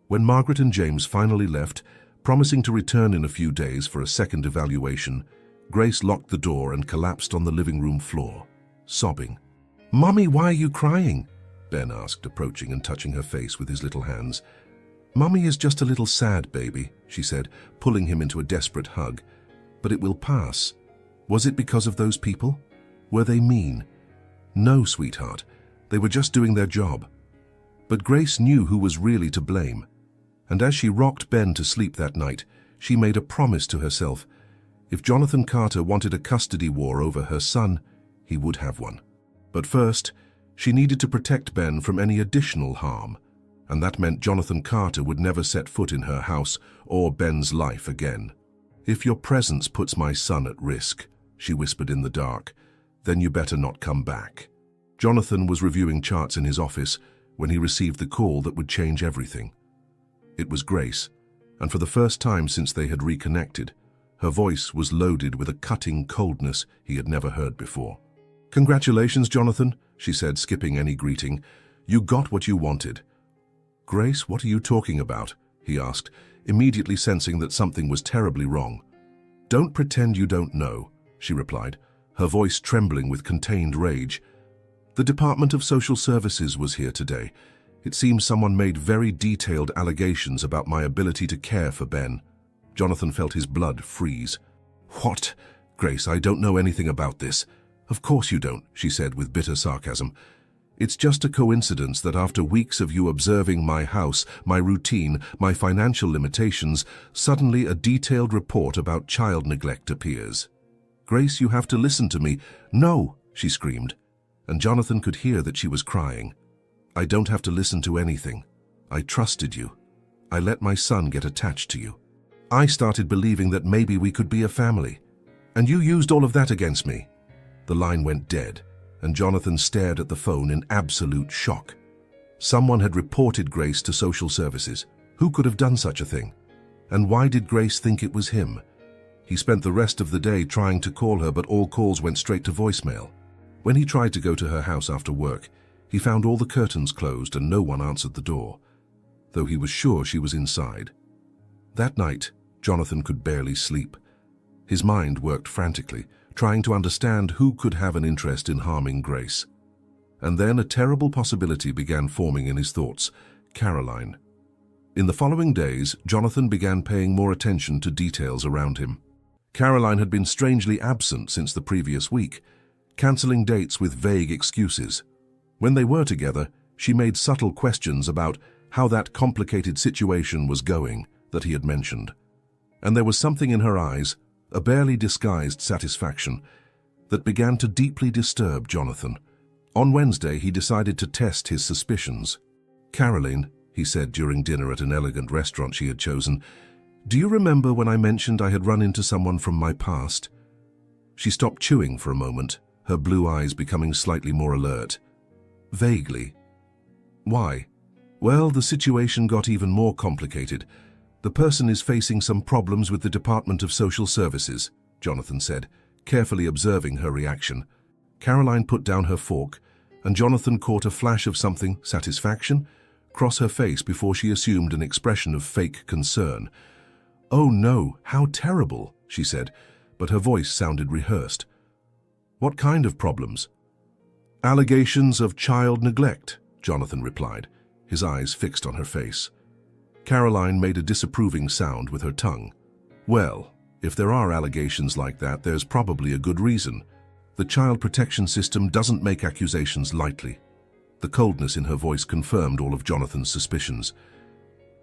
S1: When Margaret and James finally left, promising to return in a few days for a second evaluation, Grace locked the door and collapsed on the living room floor, sobbing. "Mommy, why are you crying?" Ben asked, approaching and touching her face with his little hands. "Mommy is just a little sad, baby," she said, pulling him into a desperate hug. "But it will pass. Was it because of those people? Were they mean?" "No, sweetheart. They were just doing their job." But Grace knew who was really to blame. And as she rocked Ben to sleep that night, she made a promise to herself. If Jonathan Carter wanted a custody war over her son, he would have one. But first, she needed to protect Ben from any additional harm. And that meant Jonathan Carter would never set foot in her house or Ben's life again. "If your presence puts my son at risk," she whispered in the dark, "then you better not come back." Jonathan was reviewing charts in his office when he received the call that would change everything. It was Grace, and for the first time since they had reconnected, her voice was loaded with a cutting coldness he had never heard before. "Congratulations, Jonathan," she said, skipping any greeting. "You got what you wanted." "Grace, what are you talking about?" he asked, immediately sensing that something was terribly wrong. "Don't pretend you don't know," she replied, her voice trembling with contained rage. "The Department of Social Services was here today. It seems someone made very detailed allegations about my ability to care for Ben." Jonathan felt his blood freeze. "What? Grace, I don't know anything about this." "Of course you don't," she said with bitter sarcasm. "It's just a coincidence that after weeks of you observing my house, my routine, my financial limitations, suddenly a detailed report about child neglect appears." "Grace, you have to listen to me." "No," she screamed, and Jonathan could hear that she was crying. "I don't have to listen to anything. I trusted you. I let my son get attached to you. I started believing that maybe we could be a family. And you used all of that against me." The line went dead, and Jonathan stared at the phone in absolute shock. Someone had reported Grace to social services. Who could have done such a thing? And why did Grace think it was him? He spent the rest of the day trying to call her, but all calls went straight to voicemail. When he tried to go to her house after work, he found all the curtains closed and no one answered the door, though he was sure she was inside. That night, Jonathan could barely sleep. His mind worked frantically, trying to understand who could have an interest in harming Grace. And then a terrible possibility began forming in his thoughts: Caroline. In the following days, Jonathan began paying more attention to details around him. Caroline had been strangely absent since the previous week, cancelling dates with vague excuses. When they were together, she made subtle questions about how that complicated situation was going that he had mentioned. And there was something in her eyes, a barely disguised satisfaction, that began to deeply disturb Jonathan. On Wednesday, he decided to test his suspicions. "Caroline," he said during dinner at an elegant restaurant she had chosen, "do you remember when I mentioned I had run into someone from my past?" She stopped chewing for a moment, her blue eyes becoming slightly more alert. "Vaguely." "Why?" "Well, the situation got even more complicated. The person is facing some problems with the Department of Social Services, Jonathan said, carefully observing her reaction. Caroline put down her fork, and Jonathan caught a flash of something, satisfaction, cross her face before she assumed an expression of fake concern. "Oh no, how terrible," she said, but her voice sounded rehearsed. "What kind of problems?" "Allegations of child neglect," Jonathan replied, his eyes fixed on her face. Caroline made a disapproving sound with her tongue. "Well, if there are allegations like that, there's probably a good reason. The child protection system doesn't make accusations lightly." The coldness in her voice confirmed all of Jonathan's suspicions.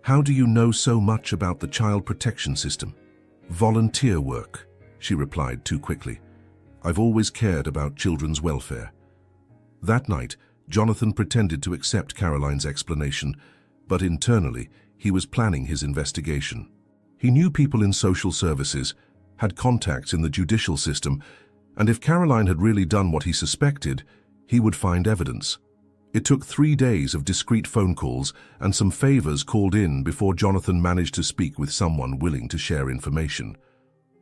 S1: "How do you know so much about the child protection system?" "Volunteer work," she replied too quickly. "I've always cared about children's welfare." That night, Jonathan pretended to accept Caroline's explanation, but internally, he was planning his investigation. He knew people in social services, had contacts in the judicial system, and if Caroline had really done what he suspected, he would find evidence. It took 3 days of discreet phone calls and some favors called in before Jonathan managed to speak with someone willing to share information.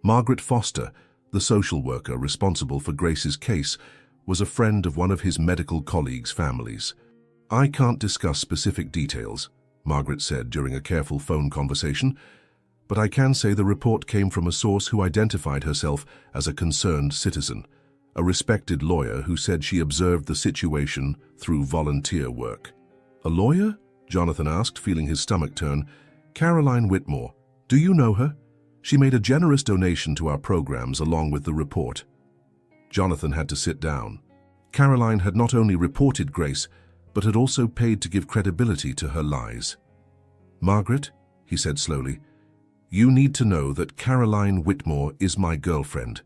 S1: Margaret Foster, the social worker responsible for Grace's case, was a friend of one of his medical colleagues' families. "I can't discuss specific details," Margaret said during a careful phone conversation, "but I can say the report came from a source who identified herself as a concerned citizen, a respected lawyer who said she observed the situation through volunteer work." "A lawyer?" Jonathan asked, feeling his stomach turn. "Caroline Whitmore. Do you know her? She made a generous donation to our programs along with the report." Jonathan had to sit down. Caroline had not only reported Grace, but had also paid to give credibility to her lies. "Margaret," he said slowly, "you need to know that Caroline Whitmore is my girlfriend,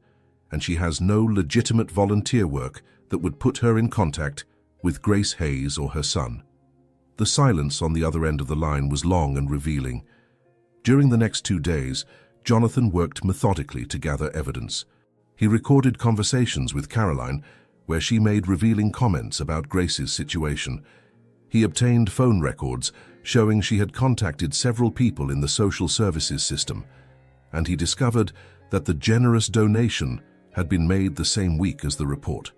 S1: and she has no legitimate volunteer work that would put her in contact with Grace Hayes or her son." The silence on the other end of the line was long and revealing. During the next 2 days, Jonathan worked methodically to gather evidence. He recorded conversations with Caroline where she made revealing comments about Grace's situation. He obtained phone records showing she had contacted several people in the social services system, and he discovered that the generous donation had been made the same week as the report.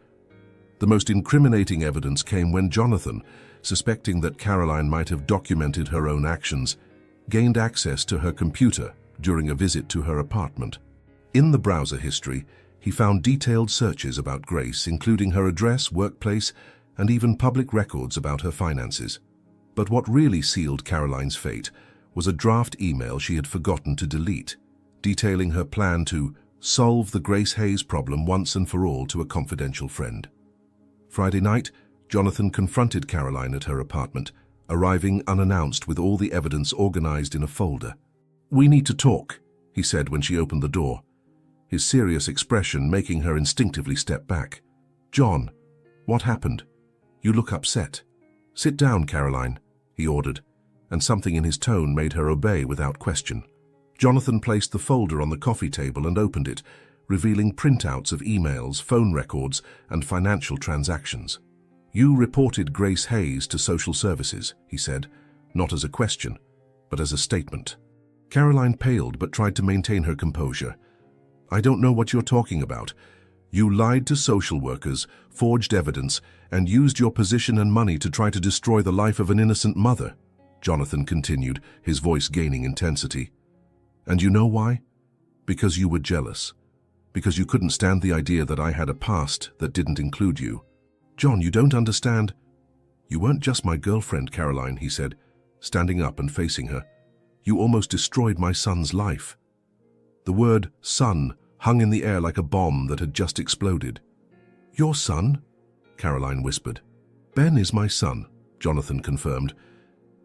S1: The most incriminating evidence came when Jonathan, suspecting that Caroline might have documented her own actions, gained access to her computer during a visit to her apartment. In the browser history, he found detailed searches about Grace, including her address, workplace, and even public records about her finances. But what really sealed Caroline's fate was a draft email she had forgotten to delete, detailing her plan to solve the Grace Hayes problem once and for all to a confidential friend. Friday night, Jonathan confronted Caroline at her apartment, arriving unannounced with all the evidence organized in a folder. "We need to talk," he said when she opened the door, his serious expression making her instinctively step back. "John, what happened? You look upset." "Sit down, Caroline," he ordered, and something in his tone made her obey without question. Jonathan placed the folder on the coffee table and opened it, revealing printouts of emails, phone records, and financial transactions. "You reported Grace Hayes to social services," he said, not as a question, but as a statement. Caroline paled but tried to maintain her composure. "I don't know what you're talking about. You lied to social workers, forged evidence, and used your position and money to try to destroy the life of an innocent mother," Jonathan continued, his voice gaining intensity. "And you know why? Because you were jealous. Because you couldn't stand the idea that I had a past that didn't include you. John, you don't understand." "You weren't just my girlfriend, Caroline," he said, standing up and facing her. "You almost destroyed my son's life." The word son hung in the air like a bomb that had just exploded. "Your son?" Caroline whispered. "Ben is my son," Jonathan confirmed.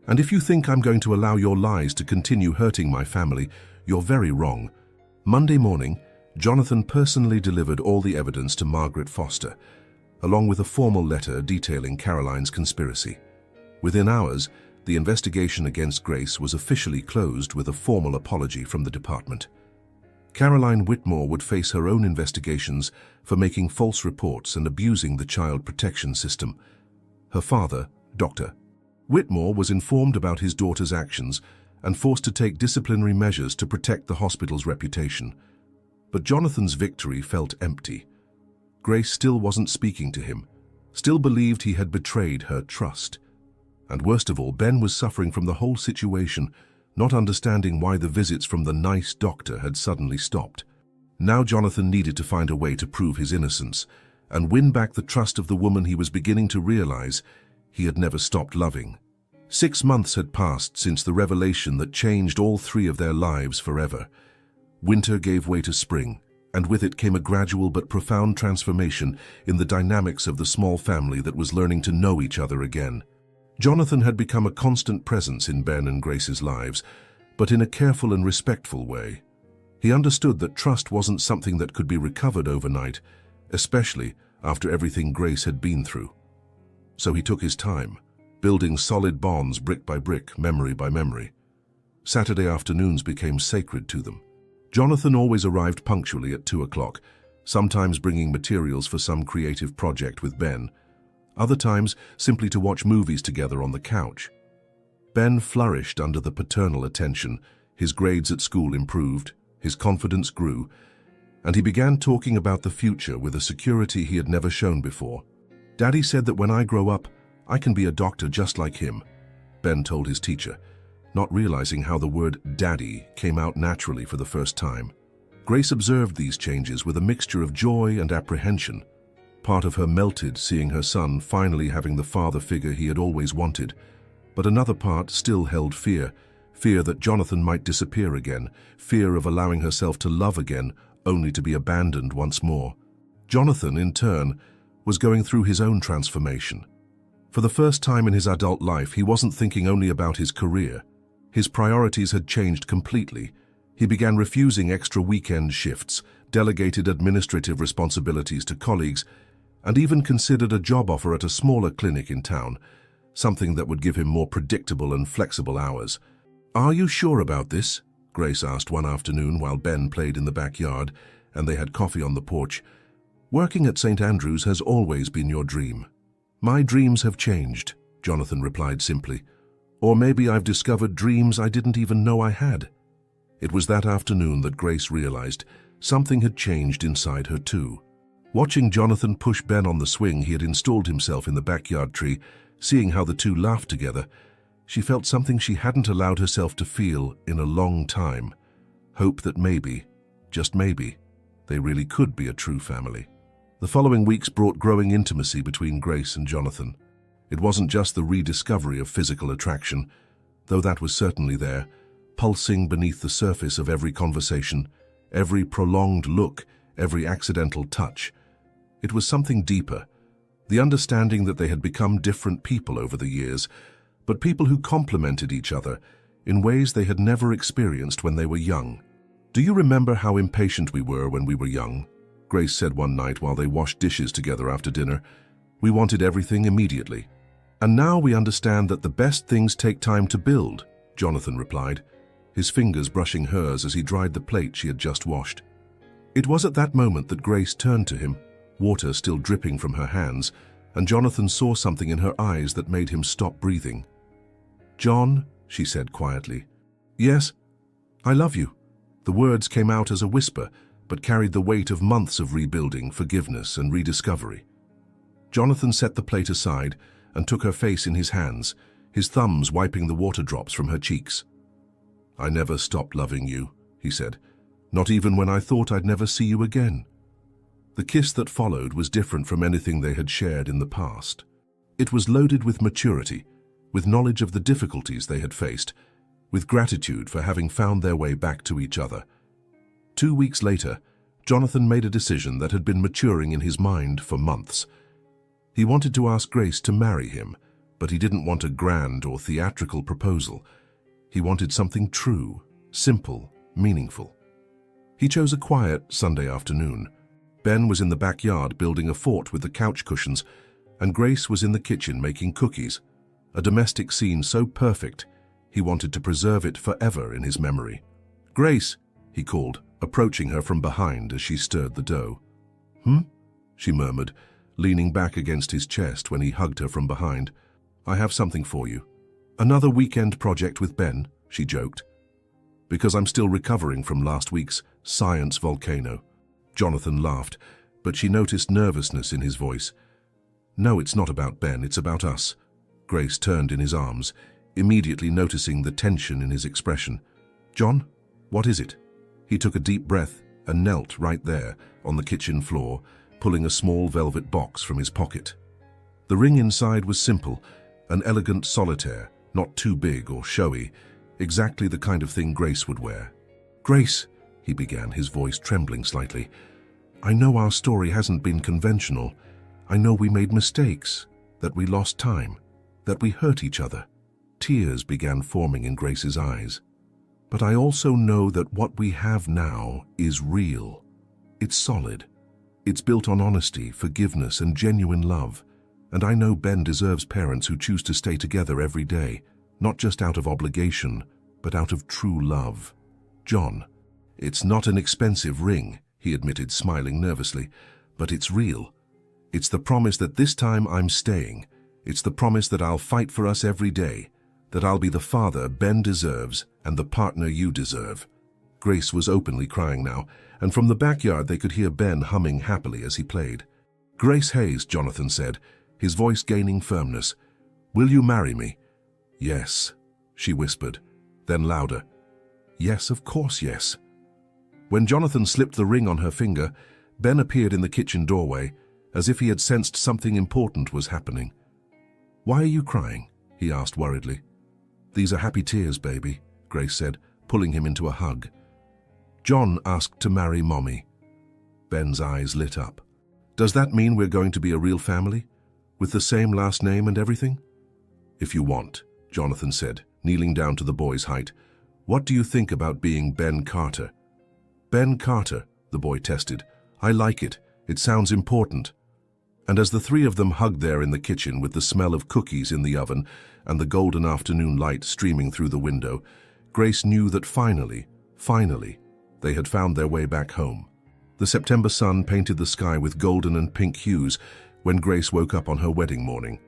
S1: "And if you think I'm going to allow your lies to continue hurting my family, you're very wrong." Monday morning, Jonathan personally delivered all the evidence to Margaret Foster, along with a formal letter detailing Caroline's conspiracy. Within hours, the investigation against Grace was officially closed with a formal apology from the department. Caroline Whitmore would face her own investigations for making false reports and abusing the child protection system. Her father, Dr. Whitmore, was informed about his daughter's actions and forced to take disciplinary measures to protect the hospital's reputation. But Jonathan's victory felt empty. Grace still wasn't speaking to him, still believed he had betrayed her trust. And worst of all, Ben was suffering from the whole situation, not understanding why the visits from the nice doctor had suddenly stopped. Now Jonathan needed to find a way to prove his innocence and win back the trust of the woman he was beginning to realize he had never stopped loving. 6 months had passed since the revelation that changed all three of their lives forever. Winter gave way to spring, and with it came a gradual but profound transformation in the dynamics of the small family that was learning to know each other again. Jonathan had become a constant presence in Ben and Grace's lives, but in a careful and respectful way. He understood that trust wasn't something that could be recovered overnight, especially after everything Grace had been through. So he took his time, building solid bonds brick by brick, memory by memory. Saturday afternoons became sacred to them. Jonathan always arrived punctually at 2 o'clock, sometimes bringing materials for some creative project with Ben, other times simply to watch movies together on the couch. Ben flourished under the paternal attention, his grades at school improved, his confidence grew, and he began talking about the future with a security he had never shown before. "Daddy said that when I grow up, I can be a doctor just like him," Ben told his teacher, not realizing how the word daddy came out naturally for the first time. Grace observed these changes with a mixture of joy and apprehension. Part of her melted seeing her son finally having the father figure he had always wanted, but another part still held fear that Jonathan might disappear again, fear of allowing herself to love again, only to be abandoned once more. Jonathan, in turn, was going through his own transformation. For the first time in his adult life, he wasn't thinking only about his career. His priorities had changed completely. He began refusing extra weekend shifts, delegated administrative responsibilities to colleagues, and even considered a job offer at a smaller clinic in town, something that would give him more predictable and flexible hours. "Are you sure about this?" Grace asked one afternoon while Ben played in the backyard and they had coffee on the porch. "Working at St. Andrews has always been your dream." "My dreams have changed," Jonathan replied simply. "Or maybe I've discovered dreams I didn't even know I had." It was that afternoon that Grace realized something had changed inside her too. Watching Jonathan push Ben on the swing he had installed himself in the backyard tree, seeing how the two laughed together, she felt something she hadn't allowed herself to feel in a long time. Hope that maybe, just maybe, they really could be a true family. The following weeks brought growing intimacy between Grace and Jonathan. It wasn't just the rediscovery of physical attraction, though that was certainly there, pulsing beneath the surface of every conversation, every prolonged look, every accidental touch. It was something deeper, the understanding that they had become different people over the years, but people who complemented each other in ways they had never experienced when they were young. "Do you remember how impatient we were when we were young?" Grace said one night while they washed dishes together after dinner. "We wanted everything immediately. And now we understand that the best things take time to build," Jonathan replied, his fingers brushing hers as he dried the plate she had just washed. It was at that moment that Grace turned to him, water still dripping from her hands, and Jonathan saw something in her eyes that made him stop breathing. "John," she said quietly. "Yes, I love you." The words came out as a whisper, but carried the weight of months of rebuilding, forgiveness, and rediscovery. Jonathan set the plate aside and took her face in his hands, his thumbs wiping the water drops from her cheeks. "I never stopped loving you," he said, "not even when I thought I'd never see you again." The kiss that followed was different from anything they had shared in the past. It was loaded with maturity, with knowledge of the difficulties they had faced, with gratitude for having found their way back to each other. 2 weeks later, Jonathan made a decision that had been maturing in his mind for months. He wanted to ask Grace to marry him, but he didn't want a grand or theatrical proposal. He wanted something true, simple, meaningful. He chose a quiet Sunday afternoon. Ben was in the backyard building a fort with the couch cushions, and Grace was in the kitchen making cookies, a domestic scene so perfect he wanted to preserve it forever in his memory. "Grace," he called, approaching her from behind as she stirred the dough. "Hmm?" she murmured, leaning back against his chest when he hugged her from behind. "I have something for you." "Another weekend project with Ben?" she joked. Because I'm still recovering from last week's science volcano. Jonathan laughed, but she noticed nervousness in his voice. No, it's not about Ben, it's about us. Grace turned in his arms, immediately noticing the tension in his expression. John, what is it? He took a deep breath and knelt right there on the kitchen floor, pulling a small velvet box from his pocket. The ring inside was simple, an elegant solitaire, not too big or showy, exactly the kind of thing Grace would wear. Grace, he began, his voice trembling slightly, I know our story hasn't been conventional. I know we made mistakes, that we lost time, that we hurt each other. Tears began forming in Grace's eyes. But I also know that what we have now is real. It's solid. It's built on honesty, forgiveness, and genuine love. And I know Ben deserves parents who choose to stay together every day, not just out of obligation, but out of true love. John, it's not an expensive ring, he admitted, smiling nervously, but it's real. It's the promise that this time I'm staying. It's the promise that I'll fight for us every day, that I'll be the father Ben deserves and the partner you deserve. Grace was openly crying now, and from the backyard they could hear Ben humming happily as he played. Grace Hayes, Jonathan said, his voice gaining firmness. Will you marry me? Yes, she whispered, then louder. Yes, of course, yes. When Jonathan slipped the ring on her finger, Ben appeared in the kitchen doorway, as if he had sensed something important was happening. Why are you crying? He asked worriedly. These are happy tears, baby, Grace said, pulling him into a hug. John asked to marry Mommy. Ben's eyes lit up. Does that mean we're going to be a real family? With the same last name and everything? If you want, Jonathan said, kneeling down to the boy's height. What do you think about being Ben Carter? Ben Carter, the boy tested. I like it. It sounds important. And as the three of them hugged there in the kitchen with the smell of cookies in the oven and the golden afternoon light streaming through the window, Grace knew that finally, they had found their way back home. The September sun painted the sky with golden and pink hues when Grace woke up on her wedding morning.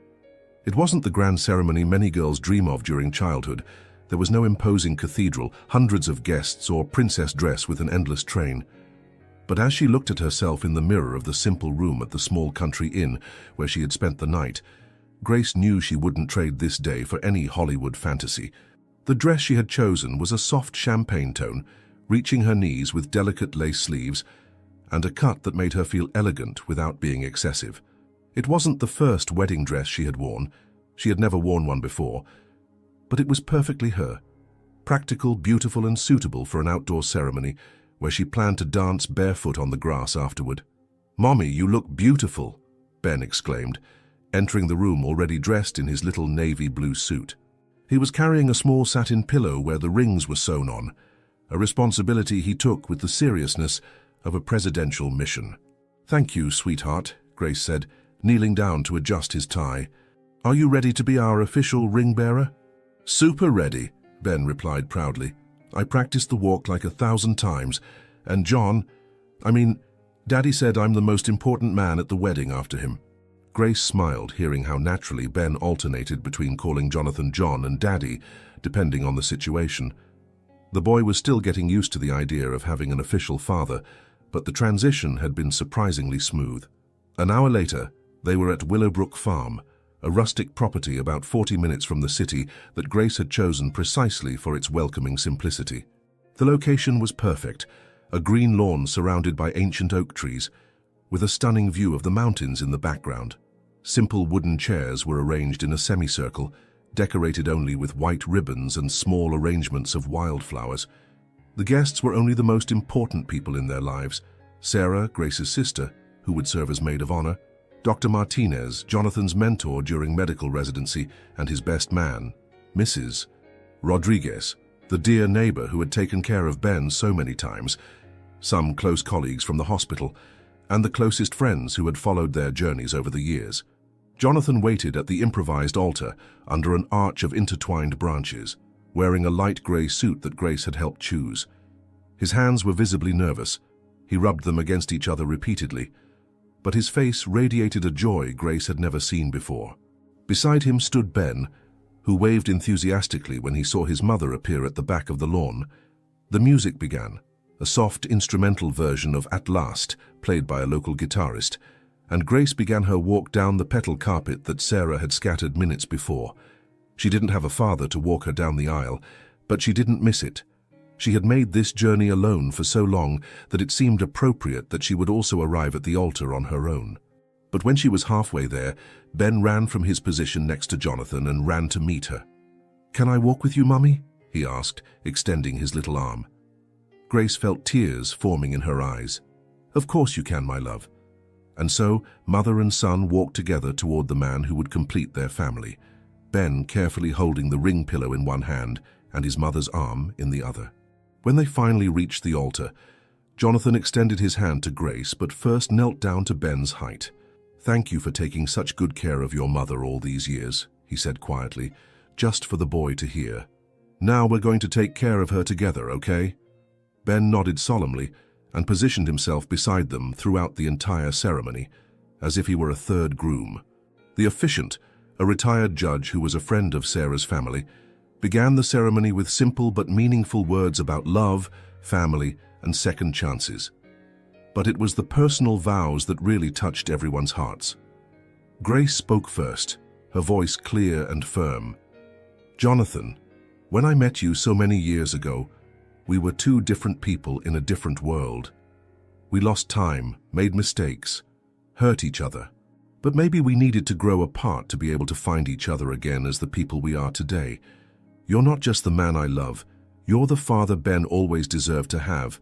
S1: It wasn't the grand ceremony many girls dream of during childhood. There was no imposing cathedral, hundreds of guests, or princess dress with an endless train. But as she looked at herself in the mirror of the simple room at the small country inn where she had spent the night, Grace knew she wouldn't trade this day for any Hollywood fantasy. The dress she had chosen was a soft champagne tone, reaching her knees with delicate lace sleeves, and a cut that made her feel elegant without being excessive. It wasn't the first wedding dress she had worn. She had never worn one before. But it was perfectly her. Practical, beautiful, and suitable for an outdoor ceremony where she planned to dance barefoot on the grass afterward. Mommy, you look beautiful, Ben exclaimed, entering the room already dressed in his little navy blue suit. He was carrying a small satin pillow where the rings were sewn on, a responsibility he took with the seriousness of a presidential mission. Thank you, sweetheart, Grace said, kneeling down to adjust his tie. Are you ready to be our official ring bearer? Super ready, Ben replied proudly. I practiced the walk like 1,000 times, and Daddy said I'm the most important man at the wedding after him. Grace smiled, hearing how naturally Ben alternated between calling Jonathan John and Daddy, depending on the situation. The boy was still getting used to the idea of having an official father, but the transition had been surprisingly smooth. An hour later, they were at Willowbrook Farm, a rustic property about 40 minutes from the city that Grace had chosen precisely for its welcoming simplicity. The location was perfect, a green lawn surrounded by ancient oak trees, with a stunning view of the mountains in the background. Simple wooden chairs were arranged in a semicircle, decorated only with white ribbons and small arrangements of wildflowers. The guests were only the most important people in their lives: Sarah, Grace's sister, who would serve as maid of honor, Dr. Martinez, Jonathan's mentor during medical residency, and his best man, Mrs. Rodriguez, the dear neighbor who had taken care of Ben so many times, some close colleagues from the hospital, and the closest friends who had followed their journeys over the years. Jonathan waited at the improvised altar under an arch of intertwined branches, wearing a light gray suit that Grace had helped choose. His hands were visibly nervous. He rubbed them against each other repeatedly, but his face radiated a joy Grace had never seen before. Beside him stood Ben, who waved enthusiastically when he saw his mother appear at the back of the lawn. The music began, a soft instrumental version of At Last, played by a local guitarist, and Grace began her walk down the petal carpet that Sarah had scattered minutes before. She didn't have a father to walk her down the aisle, but she didn't miss it. She had made this journey alone for so long that it seemed appropriate that she would also arrive at the altar on her own. But when she was halfway there, Ben ran from his position next to Jonathan and ran to meet her. "Can I walk with you, Mummy?" he asked, extending his little arm. Grace felt tears forming in her eyes. "Of course you can, my love." And so, mother and son walked together toward the man who would complete their family, Ben carefully holding the ring pillow in one hand and his mother's arm in the other. When they finally reached the altar, Jonathan extended his hand to Grace, but first knelt down to Ben's height. "Thank you for taking such good care of your mother all these years," he said quietly, just for the boy to hear. "Now we're going to take care of her together, okay?" Ben nodded solemnly and positioned himself beside them throughout the entire ceremony, as if he were a third groom. The officiant, a retired judge who was a friend of Sarah's family, began the ceremony with simple but meaningful words about love, family, and second chances. But it was the personal vows that really touched everyone's hearts. Grace spoke first, her voice clear and firm. "Jonathan, when I met you so many years ago, we were two different people in a different world. We lost time, made mistakes, hurt each other. But maybe we needed to grow apart to be able to find each other again as the people we are today. You're not just the man I love, you're the father Ben always deserved to have,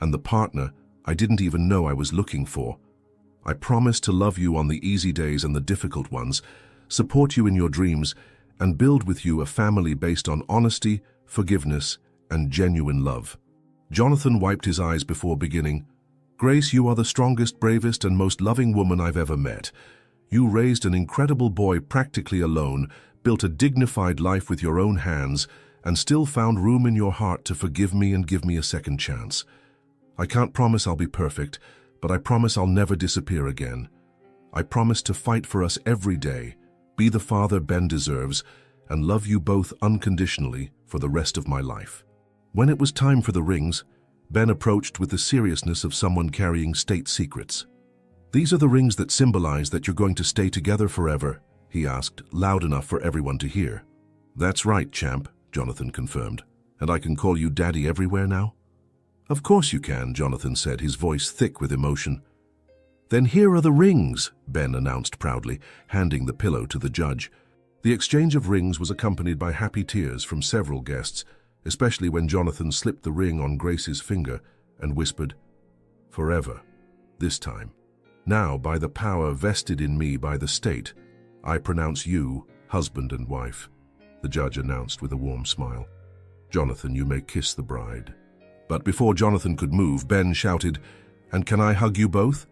S1: and the partner I didn't even know I was looking for. I promise to love you on the easy days and the difficult ones, support you in your dreams, and build with you a family based on honesty, forgiveness, and genuine love." Jonathan wiped his eyes before beginning. "Grace, you are the strongest, bravest, and most loving woman I've ever met. You raised an incredible boy practically alone, built a dignified life with your own hands, and still found room in your heart to forgive me and give me a second chance. I can't promise I'll be perfect, but I promise I'll never disappear again. I promise to fight for us every day, be the father Ben deserves, and love you both unconditionally for the rest of my life." When it was time for the rings, Ben approached with the seriousness of someone carrying state secrets. "These are the rings that symbolize that you're going to stay together forever," he asked, loud enough for everyone to hear. "That's right, champ," Jonathan confirmed. "And I can call you Daddy everywhere now?" "Of course you can," Jonathan said, his voice thick with emotion. "Then here are the rings," Ben announced proudly, handing the pillow to the judge. The exchange of rings was accompanied by happy tears from several guests, especially when Jonathan slipped the ring on Grace's finger and whispered, "Forever, this time. Now, by the power vested in me by the state, I pronounce you husband and wife," the judge announced with a warm smile. "Jonathan, you may kiss the bride." But before Jonathan could move, Ben shouted, "And can I hug you both?"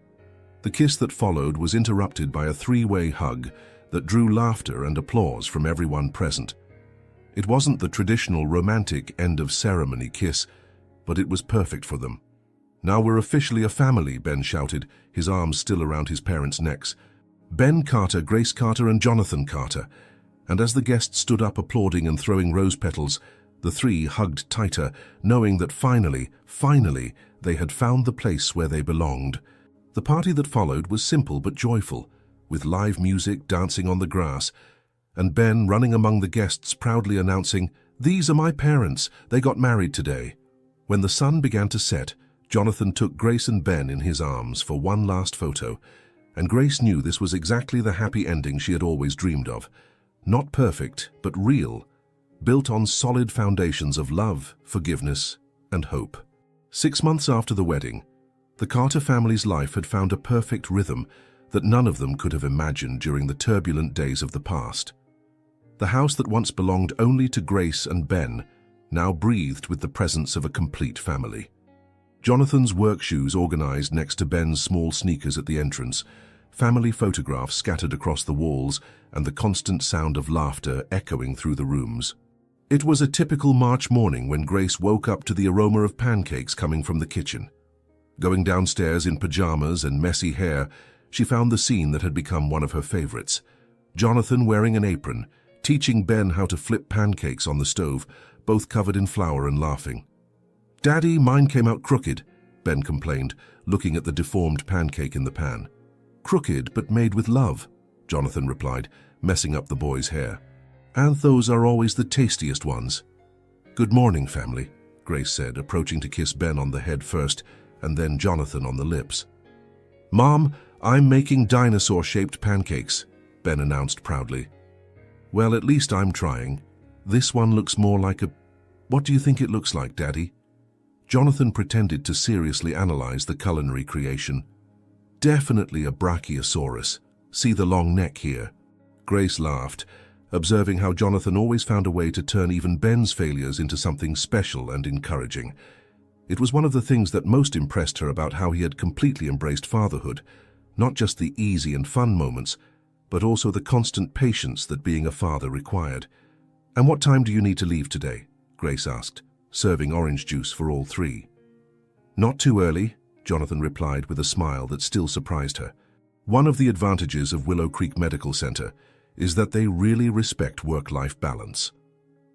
S1: The kiss that followed was interrupted by a three-way hug that drew laughter and applause from everyone present. It wasn't the traditional romantic end-of-ceremony kiss, but it was perfect for them. "Now we're officially a family," Ben shouted, his arms still around his parents' necks. "Ben Carter, Grace Carter, and Jonathan Carter." And as the guests stood up applauding and throwing rose petals, the three hugged tighter, knowing that finally, they had found the place where they belonged. The party that followed was simple but joyful, with live music, dancing on the grass, and Ben running among the guests proudly announcing, "These are my parents, they got married today." When the sun began to set, Jonathan took Grace and Ben in his arms for one last photo, and Grace knew this was exactly the happy ending she had always dreamed of. Not perfect, but real, built on solid foundations of love, forgiveness, and hope. 6 months after the wedding, the Carter family's life had found a perfect rhythm that none of them could have imagined during the turbulent days of the past. The house that once belonged only to Grace and Ben now breathed with the presence of a complete family. Jonathan's work shoes organized next to Ben's small sneakers at the entrance, family photographs scattered across the walls, and the constant sound of laughter echoing through the rooms. It was a typical March morning when Grace woke up to the aroma of pancakes coming from the kitchen. Going downstairs in pajamas and messy hair, she found the scene that had become one of her favorites. Jonathan wearing an apron, teaching Ben how to flip pancakes on the stove, both covered in flour and laughing. "Daddy, mine came out crooked," Ben complained, looking at the deformed pancake in the pan. "Crooked, but made with love," Jonathan replied, messing up the boy's hair. "And those are always the tastiest ones." "Good morning, family," Grace said, approaching to kiss Ben on the head first, and then Jonathan on the lips. "Mom, I'm making dinosaur-shaped pancakes," Ben announced proudly. "Well, at least I'm trying. This one looks more like a... What do you think it looks like, Daddy?" Jonathan pretended to seriously analyze the culinary creation. "Definitely a brachiosaurus. See the long neck here." Grace laughed, observing how Jonathan always found a way to turn even Ben's failures into something special and encouraging. It was one of the things that most impressed her about how he had completely embraced fatherhood, not just the easy and fun moments, but also the constant patience that being a father required. "And what time do you need to leave today?" Grace asked, serving orange juice for all three. "Not too early," Jonathan replied with a smile that still surprised her. One of the advantages of Willow Creek Medical Center is that they really respect work-life balance.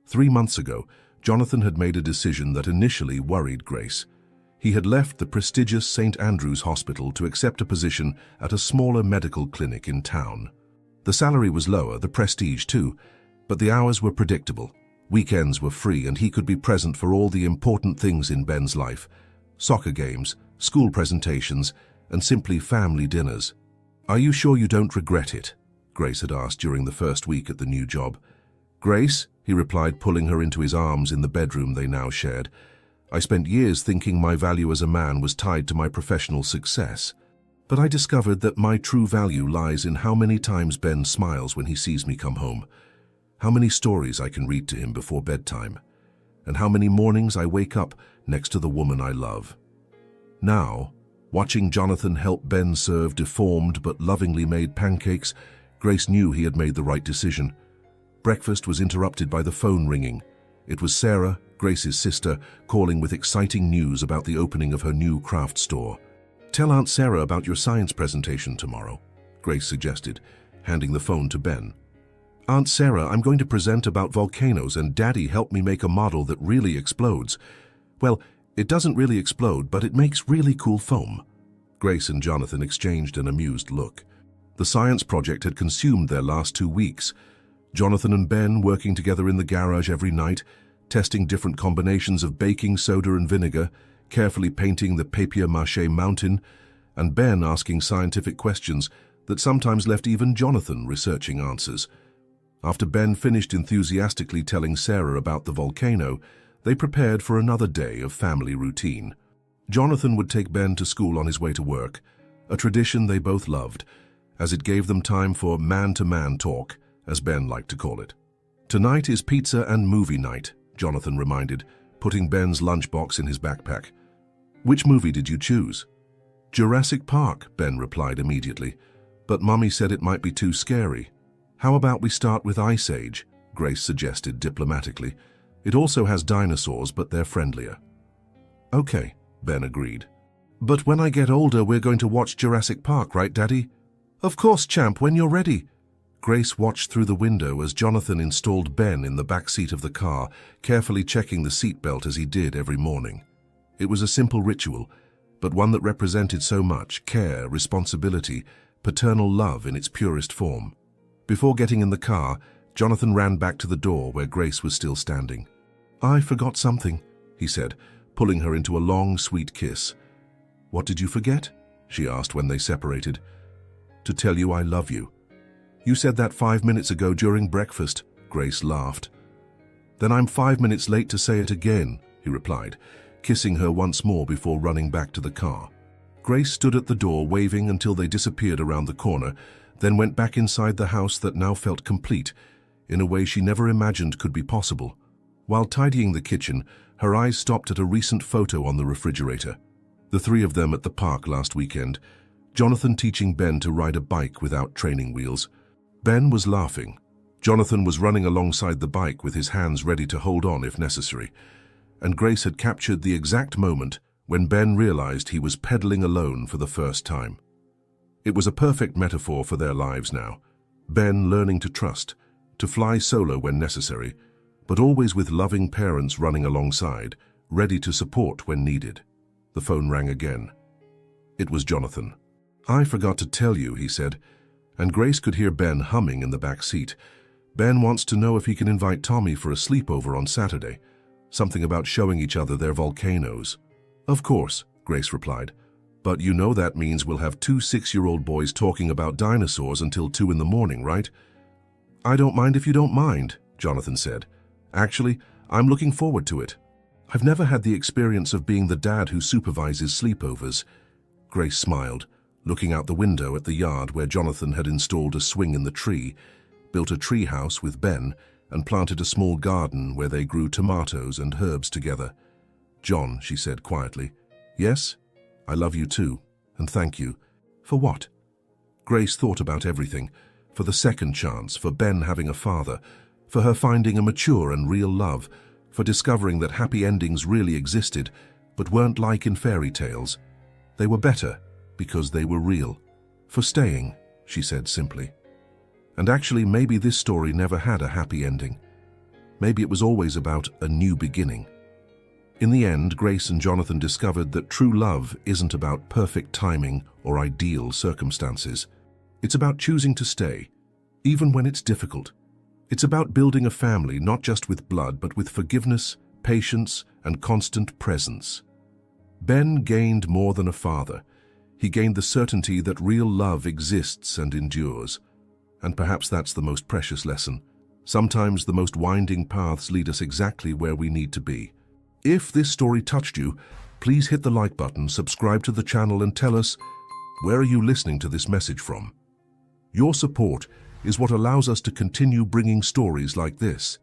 S1: 3 months ago, Jonathan had made a decision that initially worried Grace. He had left the prestigious St. Andrew's Hospital to accept a position at a smaller medical clinic in town. The salary was lower, the prestige too, but the hours were predictable. Weekends were free and he could be present for all the important things in Ben's life: soccer games, school presentations, and simply family dinners. "Are you sure you don't regret it?" Grace had asked during the first week at the new job. "Grace," he replied, pulling her into his arms in the bedroom they now shared, "I spent years thinking my value as a man was tied to my professional success. But I discovered that my true value lies in how many times Ben smiles when he sees me come home, how many stories I can read to him before bedtime, and how many mornings I wake up next to the woman I love." Now, watching Jonathan help Ben serve deformed but lovingly made pancakes, Grace knew he had made the right decision. Breakfast was interrupted by the phone ringing. It was Sarah, Grace's sister, calling with exciting news about the opening of her new craft store. "Tell Aunt Sarah about your science presentation tomorrow," Grace suggested, handing the phone to Ben. "Aunt Sarah, I'm going to present about volcanoes, and Daddy helped me make a model that really explodes. Well, it doesn't really explode, but it makes really cool foam." Grace and Jonathan exchanged an amused look. The science project had consumed their last 2 weeks. Jonathan and Ben working together in the garage every night, testing different combinations of baking soda and vinegar, carefully painting the papier-mâché mountain, and Ben asking scientific questions that sometimes left even Jonathan researching answers. After Ben finished enthusiastically telling Sarah about the volcano, they prepared for another day of family routine. Jonathan would take Ben to school on his way to work, a tradition they both loved, as it gave them time for man-to-man talk, as Ben liked to call it. "Tonight is pizza and movie night," Jonathan reminded, putting Ben's lunchbox in his backpack. "Which movie did you choose?" "Jurassic Park," Ben replied immediately, "but Mommy said it might be too scary." "How about we start with Ice Age?" Grace suggested diplomatically. "It also has dinosaurs, but they're friendlier." "Okay," Ben agreed. "But when I get older, we're going to watch Jurassic Park, right, Daddy?" "Of course, champ, when you're ready." Grace watched through the window as Jonathan installed Ben in the back seat of the car, carefully checking the seatbelt as he did every morning. It was a simple ritual, but one that represented so much: care, responsibility, paternal love in its purest form. Before getting in the car, Jonathan ran back to the door where Grace was still standing. "I forgot something," he said, pulling her into a long, sweet kiss. "What did you forget?" she asked when they separated. "To tell you I love you." "You said that 5 minutes ago during breakfast," Grace laughed. "Then I'm 5 minutes late to say it again," he replied, kissing her once more before running back to the car. Grace stood at the door waving until they disappeared around the corner, then went back inside the house that now felt complete, in a way she never imagined could be possible. While tidying the kitchen, her eyes stopped at a recent photo on the refrigerator. The three of them at the park last weekend, Jonathan teaching Ben to ride a bike without training wheels. Ben was laughing. Jonathan was running alongside the bike with his hands ready to hold on if necessary, and Grace had captured the exact moment when Ben realized he was pedaling alone for the first time. It was a perfect metaphor for their lives now. Ben learning to to fly solo when necessary, but always with loving parents running alongside, ready to support when needed. The phone rang again. It was Jonathan. "I forgot to tell you," he said, and Grace could hear Ben humming in the back seat. "Ben wants to know if he can invite Tommy for a sleepover on Saturday. Something about showing each other their volcanoes." "Of course," Grace replied. "But you know that means we'll have two 6-year-old boys talking about dinosaurs until 2 in the morning, right?" "I don't mind if you don't mind," Jonathan said. "Actually, I'm looking forward to it. I've never had the experience of being the dad who supervises sleepovers." Grace smiled, looking out the window at the yard where Jonathan had installed a swing in the tree, built a tree house with Ben, and planted a small garden where they grew tomatoes and herbs together. "John," she said quietly. "Yes? I love you too, and thank you." "For what?" Grace thought about everything. For the second chance, for Ben having a father, for her finding a mature and real love, for discovering that happy endings really existed, but weren't like in fairy tales. They were better because they were real. "For staying," she said simply. And actually, maybe this story never had a happy ending. Maybe it was always about a new beginning. In the end, Grace and Jonathan discovered that true love isn't about perfect timing or ideal circumstances. It's about choosing to stay, even when it's difficult. It's about building a family not just with blood, but with forgiveness, patience, and constant presence. Ben gained more than a father. He gained the certainty that real love exists and endures. And perhaps that's the most precious lesson. Sometimes the most winding paths lead us exactly where we need to be. If this story touched you, please hit the like button, subscribe to the channel, and tell us, where are you listening to this message from? Your support is what allows us to continue bringing stories like this.